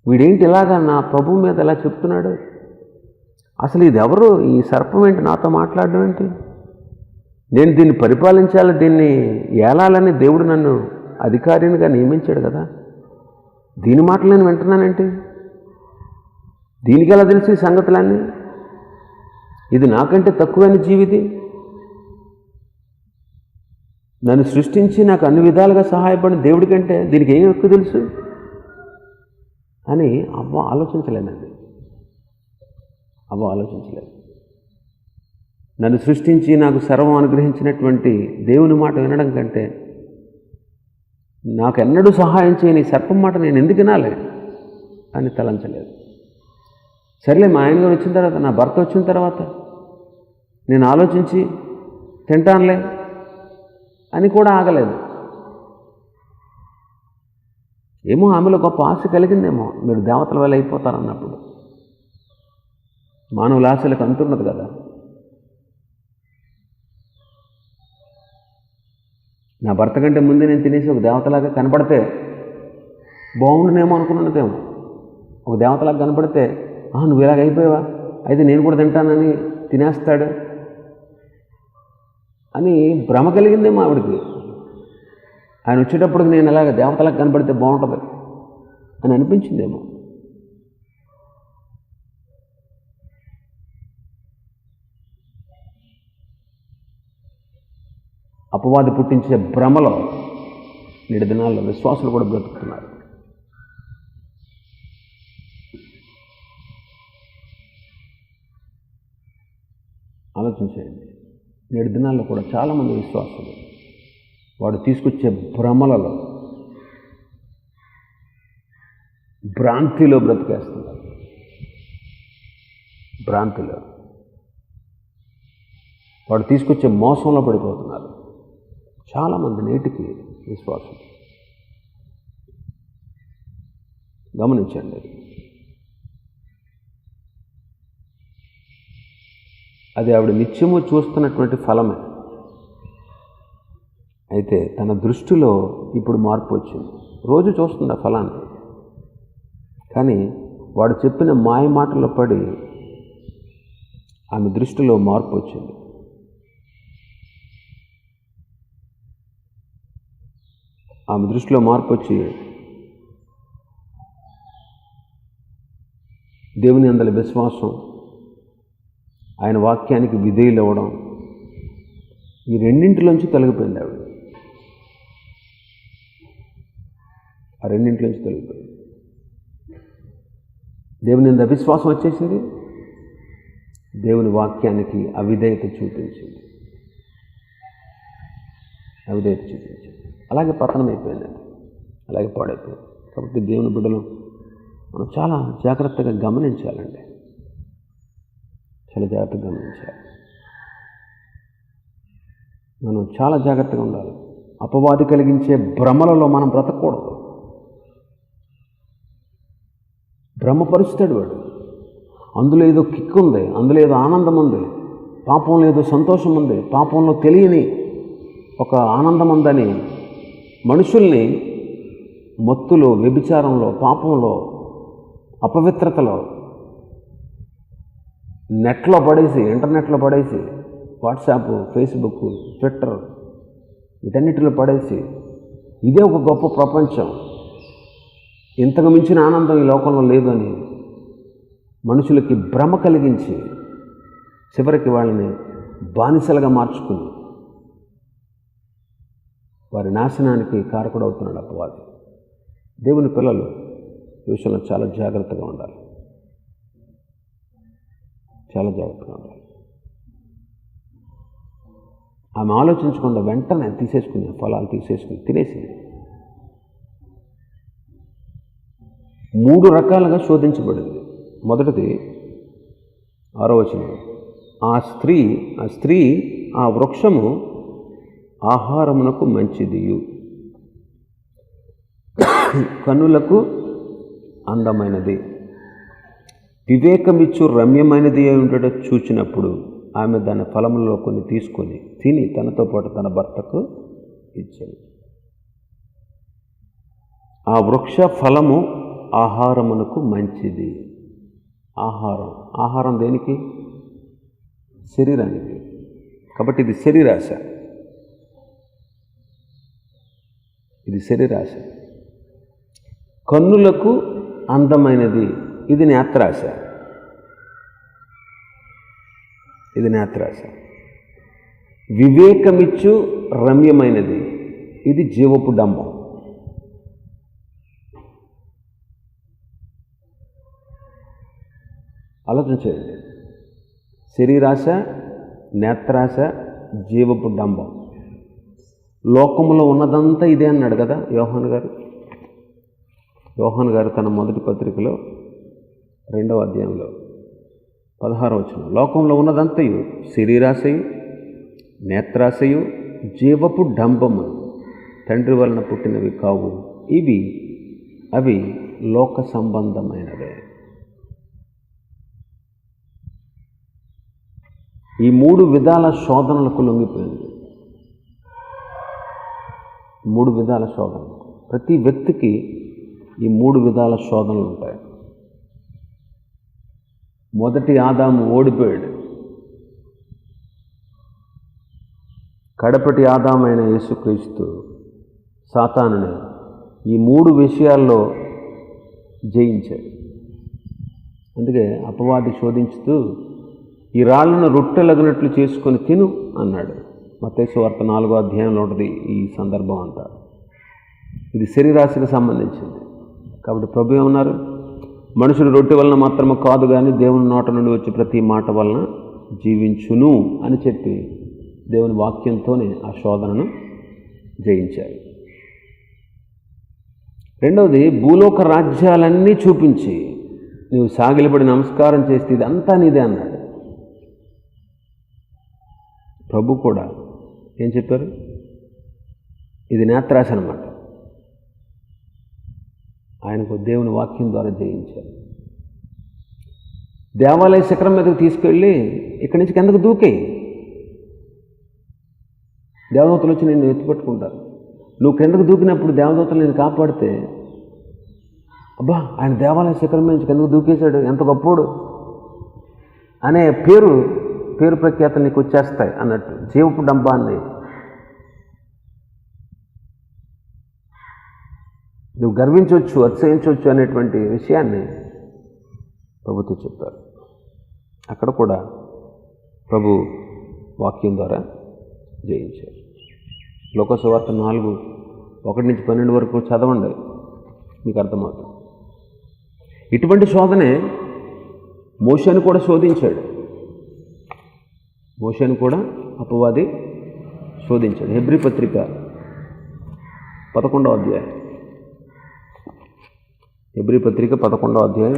వీడేంటి ఇలాగా నా ప్రభువు మీద ఎలా చెప్తున్నాడు, అసలు ఇది ఎవరు, ఈ సర్పం ఏంటి నాతో మాట్లాడడం ఏంటి, నేను దీన్ని పరిపాలించాలి, దీన్ని ఏలాలని దేవుడు నన్ను అధికారినిగా నియమించాడు కదా, దీని మాటలు నేను వింటున్నానేంటి, దీనికి ఎలా తెలిసి ఈ సంగతులన్నీ, ఇది నాకంటే తక్కువైన జీవిది, నన్ను సృష్టించి నాకు అన్ని విధాలుగా సహాయపడిన దేవుడి కంటే దీనికి ఏం ఎక్కువ తెలుసు అని అవ్వ ఆలోచించలేదండి. ఆలోచించలేదు. నన్ను సృష్టించి నాకు సర్వం అనుగ్రహించినటువంటి దేవుని మాట వినడం కంటే నాకెన్నడూ సహాయం చేయని సర్పం మాట నేను ఎందుకు వినాలి అని తలంచలేదు. సరేలే, మా ఆయన గారు వచ్చిన తర్వాత, నా భర్త వచ్చిన తర్వాత నేను ఆలోచించి తింటానులే అని కూడా ఆగలేదు. ఏమో ఆమెలో గొప్ప ఆశ కలిగిందేమో, మీరు దేవతల వల్ల అయిపోతారన్నప్పుడు. మానవుల ఆశలకు అంతున్నది కదా. నా భర్త కంటే ముందే నేను తినేసి ఒక దేవతలాగా కనపడితే బాగుండునేమో అనుకున్నదేమో. ఒక దేవతలాగా కనపడితే, నువ్వు ఇలాగ అయిపోయావా, అయితే నేను కూడా తింటానని తినేస్తాడు అని భ్రమ కలిగిందేమో ఆవిడికి. ఆయన వచ్చేటప్పటికి నేను ఇలాగ దేవతలాగా కనపడితే బాగుంటుంది అని అనిపించిందేమో. అపవాది పుట్టించే భ్రమలో నేటి దినాల్లో విశ్వాసులు కూడా బ్రతుకుతున్నారు. ఆలోచించేయండి. నేటి దినాల్లో కూడా చాలామంది విశ్వాసులు వాడు తీసుకొచ్చే భ్రమలలో, భ్రాంతిలో బ్రతికేస్తున్నారు. భ్రాంతిలో వాడు తీసుకొచ్చే మోసంలో పడిపోతున్నారు చాలామంది నేటికి విశ్వాసులు. గమనించండి. అది ఆవిడ నిత్యము చూస్తున్నటువంటి ఫలమే. అయితే తన దృష్టిలో ఇప్పుడు మార్పు వచ్చింది. రోజు చూస్తుంది ఆ ఫలాన్ని, కానీ వాడు చెప్పిన మాయ మాటల్లో పడి ఆమె దృష్టిలో మార్పు వచ్చింది. ఆమె దృష్టిలో మార్పు వచ్చి దేవుని అందరి విశ్వాసం, ఆయన వాక్యానికి విధేయులు అవ్వడం, ఈ రెండింటిలోంచి తొలగిపోయింది ఆవిడ. ఆ రెండింటిలోంచి తొలగిపోయింది. దేవుని అందు అవిశ్వాసం వచ్చేసింది, దేవుని వాక్యానికి అవిధేయత చూపించింది. అలాగే పతనం అయిపోయిందండి, అలాగే పాడైపోయింది. కాబట్టి దేవుని బిడ్డలు మనం చాలా జాగ్రత్తగా గమనించాలండి, చాలా జాగ్రత్తగా గమనించాలి. మనం చాలా జాగ్రత్తగా ఉండాలి. అపవాది కలిగించే భ్రమలలో మనం బ్రతకూడదు. భ్రమపరుస్తాడు వాడు. అందులో ఏదో కిక్ ఉంది, అందులో ఏదో ఆనందం ఉంది, పాపంలో ఏదో సంతోషం ఉంది, పాపంలో తెలియని ఒక ఆనందం ఉందని మనుషుల్ని మత్తులో, వ్యభిచారంలో, పాపంలో, అపవిత్రతలో నెట్లో పడేసి, ఇంటర్నెట్లో పడేసి, వాట్సాప్, ఫేస్బుక్, ట్విట్టర్ వీటన్నిటిలో పడేసి ఇదే ఒక గొప్ప ప్రపంచం, ఇంతకు మించిన ఆనందం ఈ లోకంలో లేదు అని మనుషులకి భ్రమ కలిగించి చివరికి వాళ్ళని బానిసలుగా మార్చుకుని వారి నాశనానికి కారకుడవుతున్నాడు అపవాది. దేవుని పిల్లలు ఈ విషయంలో చాలా జాగ్రత్తగా ఉండాలి, చాలా జాగ్రత్తగా ఉండాలి. ఆమె ఆలోచించకుండా వెంటనే తీసేసుకుని ఫలాలు తీసేసుకుని తినేసింది. 3 రకాలుగా శోధించబడింది. మొదటిది 6వ వచనం, ఆ స్త్రీ ఆ వృక్షము ఆహారమునకు మంచిదియు కన్నులకు అందమైనది, వివేకమిచ్చు రమ్యమైనది అయి ఉండట చూచినప్పుడు ఆమె దాని ఫలములలో కొన్ని తీసుకొని తిని తనతో పాటు తన భర్తకు ఇచ్చాడు. ఆ వృక్ష ఫలము ఆహారమునకు మంచిది. ఆహారం దేనికి? శరీరానికి. కాబట్టి ఇది శరీరాశ, ఇది శరీరాశ. కన్నులకు అందమైనది, ఇది నేత్రాశ, ఇది నేత్రాశ. వివేకమిచ్చు రమ్యమైనది, ఇది జీవపు డంబం. ఆలోచించండి. శరీరాశ, నేత్రాశ, జీవపు డంబం. లోకంలో ఉన్నదంతా ఇదే అన్నాడు కదా యోహాను గారు తన మొదటి పత్రికలో 2వ అధ్యాయంలో 16వ వచనం, లోకంలో ఉన్నదంతయు శరీరాశయు, నేత్రాశయు, జీవపు డంబము తండ్రి వలన పుట్టినవి కావు, అవి లోక సంబంధమైనవే. ఈ 3 విధాల శోధనలకు లొంగిపోయింది. 3 విధాల శోధనలు. ప్రతి వ్యక్తికి ఈ 3 విధాల శోధనలు ఉంటాయి. మొదటి ఆదాము ఓడిపోయాడు. కడపటి ఆదామైన యేసుక్రీస్తు సాతానుని ఈ 3 విషయాల్లో జయించాడు. అందుకే అపవాది శోధించుతూ ఈ రాళ్లను రొట్టెలగినట్లు చేసుకొని తిను అన్నాడు. మత్తయి సువార్త 4వ అధ్యాయంలో ఉంటుంది ఈ సందర్భం అంతా. ఇది శరీరాశికి సంబంధించింది. కాబట్టి ప్రభు ఏమన్నారు? మనుషుడు రొట్టె వలన మాత్రమే కాదు కానీ దేవుని నోట నుండి వచ్చి ప్రతి మాట వలన జీవించును అని చెప్పి దేవుని వాక్యంతోనే ఆ శోధనను జయించారు. రెండవది, భూలోక రాజ్యాలన్నీ చూపించి నీవు సాగిలపడి నమస్కారం చేస్తే ఇదంతా నీదే అన్నాడు. ప్రభు కూడా ఏం చెప్పారు? ఇది నేత్రాశ అన్నమాట. ఆయనకు దేవుని వాక్యం ద్వారా జయించారు. దేవాలయ శిఖరం మీదకి తీసుకెళ్ళి ఇక్కడి నుంచి కిందకు దూకేయి, దేవదూతలు వచ్చి నిన్ను ఎత్తిపట్టుకుంటారు. నువ్వు కిందకు దూకినప్పుడు దేవదూతలు నేను కాపాడితే, అబ్బా ఆయన దేవాలయ శిఖరం నుంచి కిందకు దూకేశాడు, ఎంత గొప్పోడు అనే పేరు ప్రఖ్యాతలు నీకు వచ్చేస్తాయి అన్నట్టు. జీవపు డంబాన్ని నువ్వు గర్వించవచ్చు, అతిశయించవచ్చు అనేటువంటి విషయాన్ని ప్రభుత్వం చెప్పారు. అక్కడ కూడా ప్రభు వాక్యం ద్వారా జయించారు. లోకసువార్త 4:1-12 వరకు చదవండి, మీకు అర్థమవుతుంది. ఇటువంటి శోధనే మోషేను కూడా శోధించాడు. మోషేను కూడా అపవాది శోధించాడు. హెబ్రీ పత్రిక 11వ అధ్యాయం, హెబ్రీ పత్రిక 11వ అధ్యాయం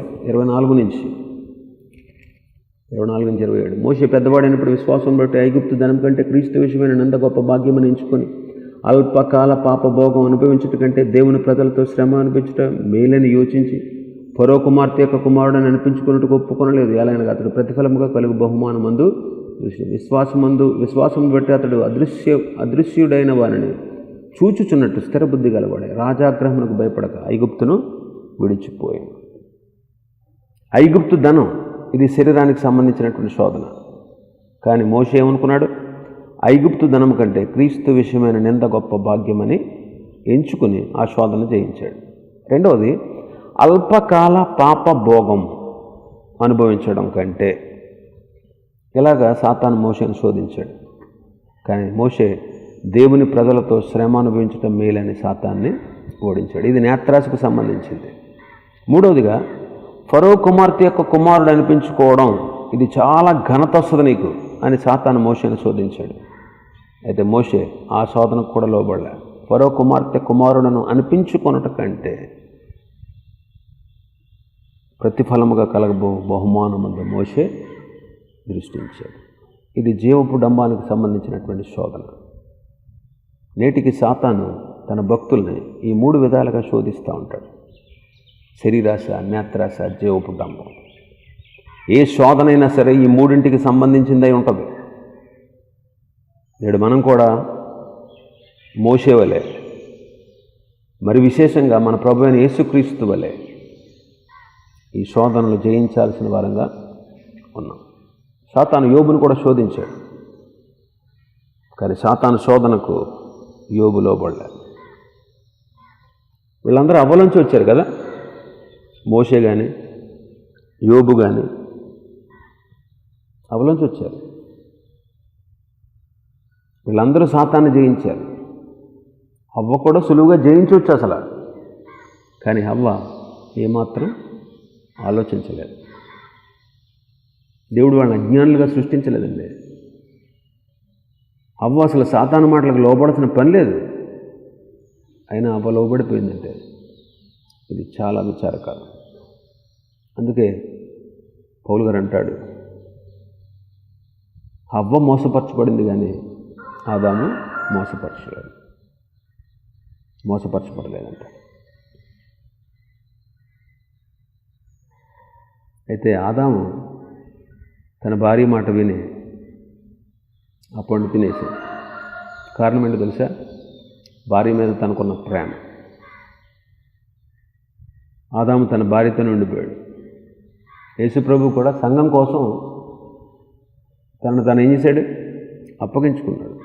24-27. మోషే పెద్దవాడైనప్పుడు విశ్వాసం బట్టి ఐగుప్తు ధనం కంటే క్రీస్తు విషయమైన నంద గొప్ప భాగ్యమని ఎంచుకొని అల్పకాల పాపభోగం అనుభవించుట కంటే దేవుని ప్రజలతో శ్రమ అనిపించుట మేలని యోచించి ఫరో కుమార్తె యొక్క కుమారుడని అనిపించుకున్నట్టు ఒప్పుకొనలేదు. ఎలాగనగా అతడు ప్రతిఫలముగా కలుగు బహుమానమందు విశ్వాసం బట్టి అతడు అదృశ్యుడైన వారిని చూచుచున్నట్టు స్థిరబుద్ధి గలవాడే రాజాగ్రహమునకు భయపడక ఐగుప్తును విడిచిపోయాడు. ఐగుప్తు ధనం ఇది శరీరానికి సంబంధించినటువంటి శోధన. కానీ మోషే ఏమనుకున్నాడు? ఐగుప్తు ధనం కంటే క్రీస్తు విషయమైన నింద గొప్ప భాగ్యమని ఎంచుకుని ఆ శోధన జయించాడు. రెండవది, అల్పకాల పాప భోగం అనుభవించడం కంటే. ఇలాగా సాతాను మోషేను శోధించాడు. కానీ మోషే దేవుని ప్రజలతో శ్రమ అనుభవించడం మేలని సాతాన్ని ఓడించాడు. ఇది నేత్రాశకు సంబంధించింది. మూడవదిగా ఫరో కుమార్తె యొక్క కుమారుడు అనిపించుకోవడం, ఇది చాలా ఘనత వస్తుంది నీకు అని సాతాను మోషేను శోధించాడు. అయితే మోషే ఆ శోధనకు కూడా లోబడలే. ఫరో కుమార్తె కుమారుడను అనిపించుకొనుట కంటే ప్రతిఫలముగా కలగబో బహుమానమందు మోషే దృష్టించాడు. ఇది జీవపు డంబానికి సంబంధించినటువంటి శోధన. నేటికి సాతాను తన భక్తుల్ని ఈ 3 విధాలుగా శోధిస్తూ ఉంటాడు. శరీరాశ, నేత్రాశ, జీవపు డంబం. ఏ శోధనైనా సరే ఈ 3ంటికి సంబంధించిందై ఉంటుంది. నేడు మనం కూడా మోషే వలె, మరి విశేషంగా మన ప్రభు అయిన యేసుక్రీస్తు వలె ఈ శోధనలు జయించాల్సిన వారంగా ఉన్నాం. సాతాను యోబును కూడా శోధించాడు, కానీ సాతాను శోధనకు యోబు లోబడలేదు. వీళ్ళందరూ అవ్వలోంచి వచ్చారు కదా, మోషే కానీ యోబు కానీ అవ్వలోంచి వచ్చారు. వీళ్ళందరూ సాతాన్ని జయించారు. హవ్వ కూడా సులువుగా జయించవచ్చు అసలు, కానీ హవ్వ ఏమాత్రం ఆలోచించలేదు. దేవుడు వాళ్ళని అజ్ఞానులుగా సృష్టించలేదండి. హవ్వ అసలు సాతాను మాటలకు లోబడాల్సిన పని లేదు, అయినా హవ్వ లోబడిపోయిందంటే ఇది చాలా విచారకరం. అందుకే పౌలు గారు అంటాడు, హవ్వ మోసపరచబడింది కానీ ఆదాము మోసపరచబడలేదంట. అయితే ఆదాము తన భార్య మాట విని ఆ పండు తినేసాడు. కారణం ఏంటో తెలుసా? భార్య మీద తనకున్న ప్రేమ. ఆదాము తన భార్యతోనే ఉండిపోయాడు. యేసుప్రభు కూడా సంఘం కోసం తను ఏం చేశాడు? అప్పగించుకున్నాడు.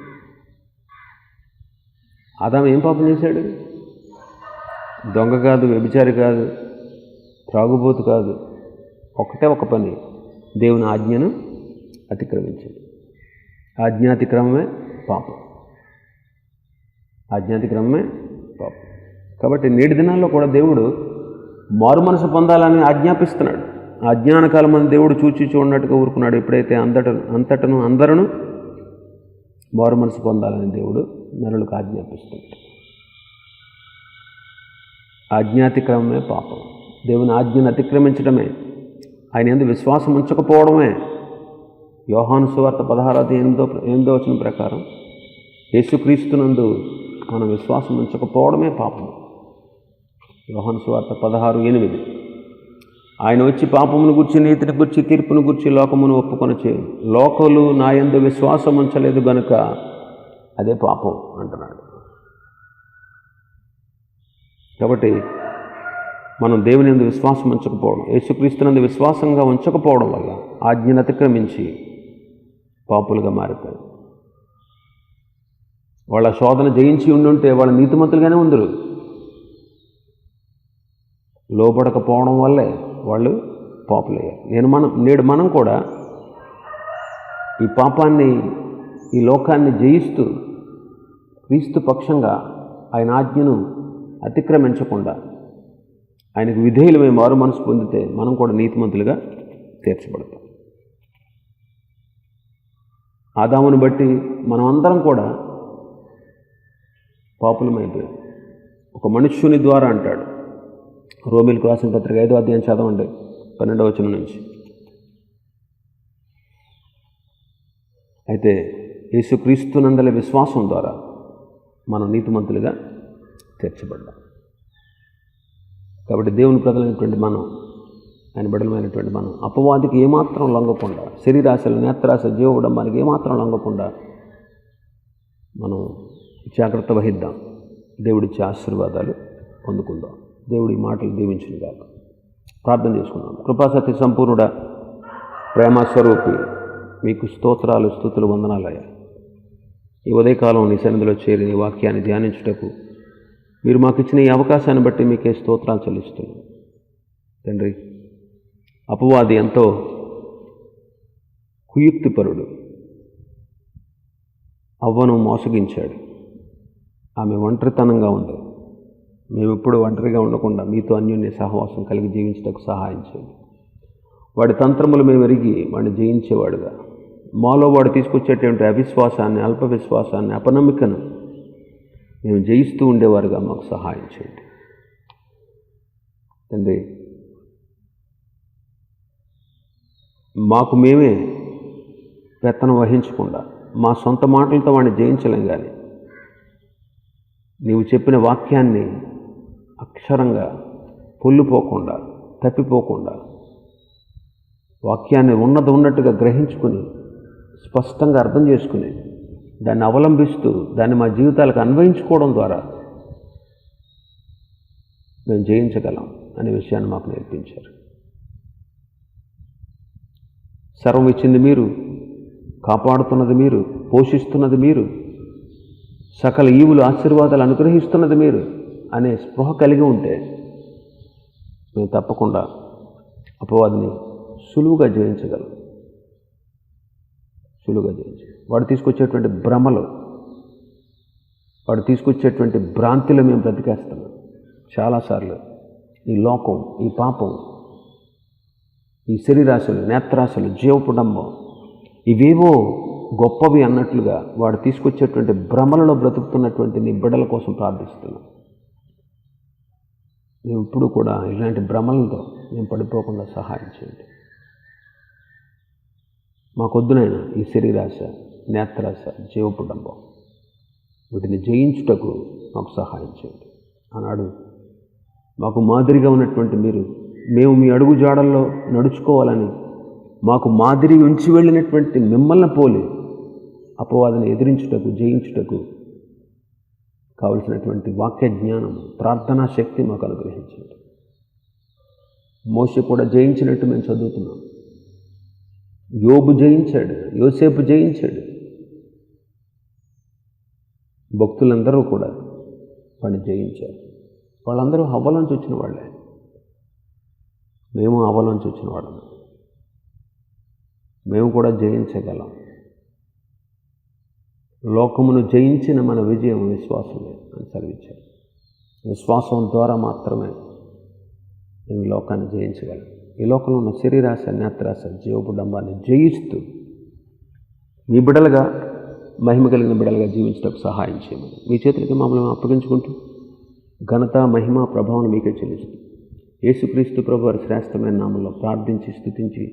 ఆదాము ఏం పాపం చేశాడు? దొంగ కాదు, వ్యభిచారి కాదు, త్రాగుబోతు కాదు. ఒకటే ఒక పని, దేవుని ఆజ్ఞను అతిక్రమించాడు. ఆజ్ఞాతిక్రమమే పాపం. కాబట్టి నేటి దినాల్లో కూడా దేవుడు మారు మనసు పొందాలని ఆజ్ఞాపిస్తున్నాడు. ఆ అజ్ఞాన కాలం మంది దేవుడు చూచి చూడనట్టుగా ఊరుకున్నాడు. ఎప్పుడైతే అంతటను అందరూ మారు మనసు పొందాలని దేవుడు నరులకు ఆజ్ఞాపిస్తున్నాడు. ఆజ్ఞాతిక్రమమే పాపం. దేవుని ఆజ్ఞను అతిక్రమించడమే, ఆయన యందు విశ్వాసం ఉంచకపోవడమే. యోహాను సువార్త 16:8 ప్రకారం యేసుక్రీస్తునందు మనం విశ్వాసం ఉంచకపోవడమే పాపం. యోహాను సువార్త 16:8. ఆయన వచ్చి పాపమును గురించి, నీతిని గురించి, తీర్పును గురించి లోకమును ఒప్పుకొని చేయను. లోకలు నా యందు విశ్వాసం ఉంచలేదు గనుక అదే పాపం అంటున్నాడు. కాబట్టి మనం దేవుని యందు విశ్వాసం ఉంచకపోవడం, యేసుక్రీస్తునందు విశ్వాసంగా ఉంచకపోవడం వల్ల ఆజ్ఞను అతిక్రమించి పాపులుగా మారిపోయారు. వాళ్ళ శోధన జయించి ఉండుంటే వాళ్ళు నీతిమంతులుగానే ఉందరు. లోపడకపోవడం వల్లే వాళ్ళు పాపులయ్యారు. నేడు మనం కూడా ఈ పాపాన్ని, ఈ లోకాన్ని జయిస్తూ క్రీస్తు పక్షంగా ఆయన ఆజ్ఞను అతిక్రమించకుండా ఆయనకు విధేయులమై మారు మనసు పొందితే మనం కూడా నీతిమంతులుగా తీర్చబడతాం. ఆదామును బట్టి మనం అందరం కూడా పాపులమైపోయాం. ఒక మనుష్యుని ద్వారా అంటాడు. రోమీయులకు రాసిన పత్రిక 5వ అధ్యాయం చదవండి, 12వ వచనం నుంచి. అయితే యేసుక్రీస్తునందల విశ్వాసం ద్వారా మనం నీతిమంతులుగా తీర్చబడ్డాం. కాబట్టి దేవుని ప్రజలైనటువంటి మనం, ఆయన బిడ్డలమైనటువంటి మనం అపవాదికి ఏమాత్రం లొంగకుండా, శరీరాశలు, నేత్రాశ, జీవడంబానికి ఏమాత్రం లొంగకుండా మనం జాగ్రత్త వహిద్దాం. దేవుడిచ్చే ఆశీర్వాదాలు పొందుకుందాం. దేవుడి మాటలు దీవించును గాక. ప్రార్థన చేసుకుందాం. కృపాసత్య సంపూర్ణుడ, ప్రేమస్వరూపి, మీకు స్తోత్రాలు, స్తుతులు, వందనాలయ్యా. ఈ ఉదయకాలం నీ సన్నిధిలో చేరి నీ వాక్యాన్ని ధ్యానించుటకు మీరు మాకు ఇచ్చిన ఈ అవకాశాన్ని బట్టి మీకే స్తోత్రాలు చెల్లిస్తున్నాం తండ్రి. అపవాది ఎంతో కుయుక్తిపరుడు. అవ్వను మోసగించాడు. ఆమె ఒంటరితనంగా ఉంది. మేము ఎప్పుడు ఒంటరిగా ఉండకుండా మీతో అన్యోన్య సహవాసం కలిగి జీవించడానికి సహాయం చేయండి. వాడి తంత్రములు మేము ఎరిగి వాడిని జయించేవాడుగా, మాలో వాడు తీసుకొచ్చేటువంటి అవిశ్వాసాన్ని, అల్ప విశ్వాసాన్ని, అపనమ్మికను మేము జయిస్తూ ఉండేవారుగా మాకు సహాయం చేయండి. తండ్రి, మాకు మేమే పెత్తనం వహించకుండా మా సొంత మాటలతో వాడిని జయించలేం, కానీ నీవు చెప్పిన వాక్యాన్ని అక్షరంగా పొల్లిపోకుండా, తప్పిపోకుండా, వాక్యాన్ని ఉన్నట్టుగా గ్రహించుకుని, స్పష్టంగా అర్థం చేసుకుని, దాన్ని అవలంబిస్తూ దాన్ని మా జీవితాలకు అన్వయించుకోవడం ద్వారా మేము జయించగలం అనే విషయాన్ని మాకు నేర్పించారు. సర్వం ఇచ్చింది మీరు, కాపాడుతున్నది మీరు, పోషిస్తున్నది మీరు, సకల ఈవులు ఆశీర్వాదాలు అనుగ్రహిస్తున్నది మీరు అనే స్పృహ కలిగి ఉంటే మేము తప్పకుండా అపవాదిని సులువుగా జయించగలం. వాడు తీసుకొచ్చేటువంటి భ్రమలు, వాడు తీసుకొచ్చేటువంటి భ్రాంతిలో మేము బ్రతికేస్తున్నాం. చాలాసార్లు ఈ లోకం, ఈ పాపం, ఈ శరీరాశలు, నేత్రాశలు, జీవపుడంబం ఇవేవో గొప్పవి అన్నట్లుగా వాడు తీసుకొచ్చేటువంటి భ్రమలలో బ్రతుకుతున్నటువంటి నీ బిడ్డల కోసం ప్రార్థిస్తున్నాం. మేము ఇప్పుడు కూడా ఇలాంటి భ్రమలతో మేము పడిపోకుండా సహాయం చేయండి. మాకొద్దునైనా ఈ శరీరాశ, నేత్రాశ, జీవపుడంబం వీటిని జయించుటకు మాకు సహాయం చేయండి. ఆనాడు మాకు మాదిరిగా ఉన్నటువంటి మీరు, మేము మీ అడుగు జాడల్లో నడుచుకోవాలని మాకు మాదిరి ఉంచి వెళ్ళినటువంటి మిమ్మల్ని పోలి అపవాదిని ఎదిరించుటకు, జయించుటకు కావలసినటువంటి వాక్య జ్ఞానం, ప్రార్థనా శక్తి మాకు అనుగ్రహించండి. మోషే కూడా జయించినట్టు మేము చదువుతున్నాం. యోబు జయించాడు, యోసేపు జయించాడు. భక్తులందరూ కూడా వాడిని జయించారు. వాళ్ళందరూ హవ్వలోంచి వచ్చిన వాళ్ళే. మేము హవ్వలోంచి వచ్చిన వాళ్ళం. మేము కూడా జయించగలం. లోకమును జయించిన మన విజయం విశ్వాసమే అని సెలవిచ్చారు. విశ్వాసం ద్వారా మాత్రమే మేము లోకాన్ని జయించగలం. ఈ లోకంలో ఉన్న శరీరాశ, నేత్రాశ, జీవపుడంబాన్ని జయిస్తూ మీ బిడ్డలుగా, మహిమ కలిగిన బిడ్డలుగా జీవించడానికి సహాయం చేయమని మీ చేతులకి మమ్మల్ని అప్పగించుకుంటూ ఘనత, మహిమ, ప్రభావం మీకే చెల్లిస్తూ యేసుక్రీస్తు ప్రభు వారి శ్రేష్టమైన నామంలో ప్రార్థించి స్తుతించి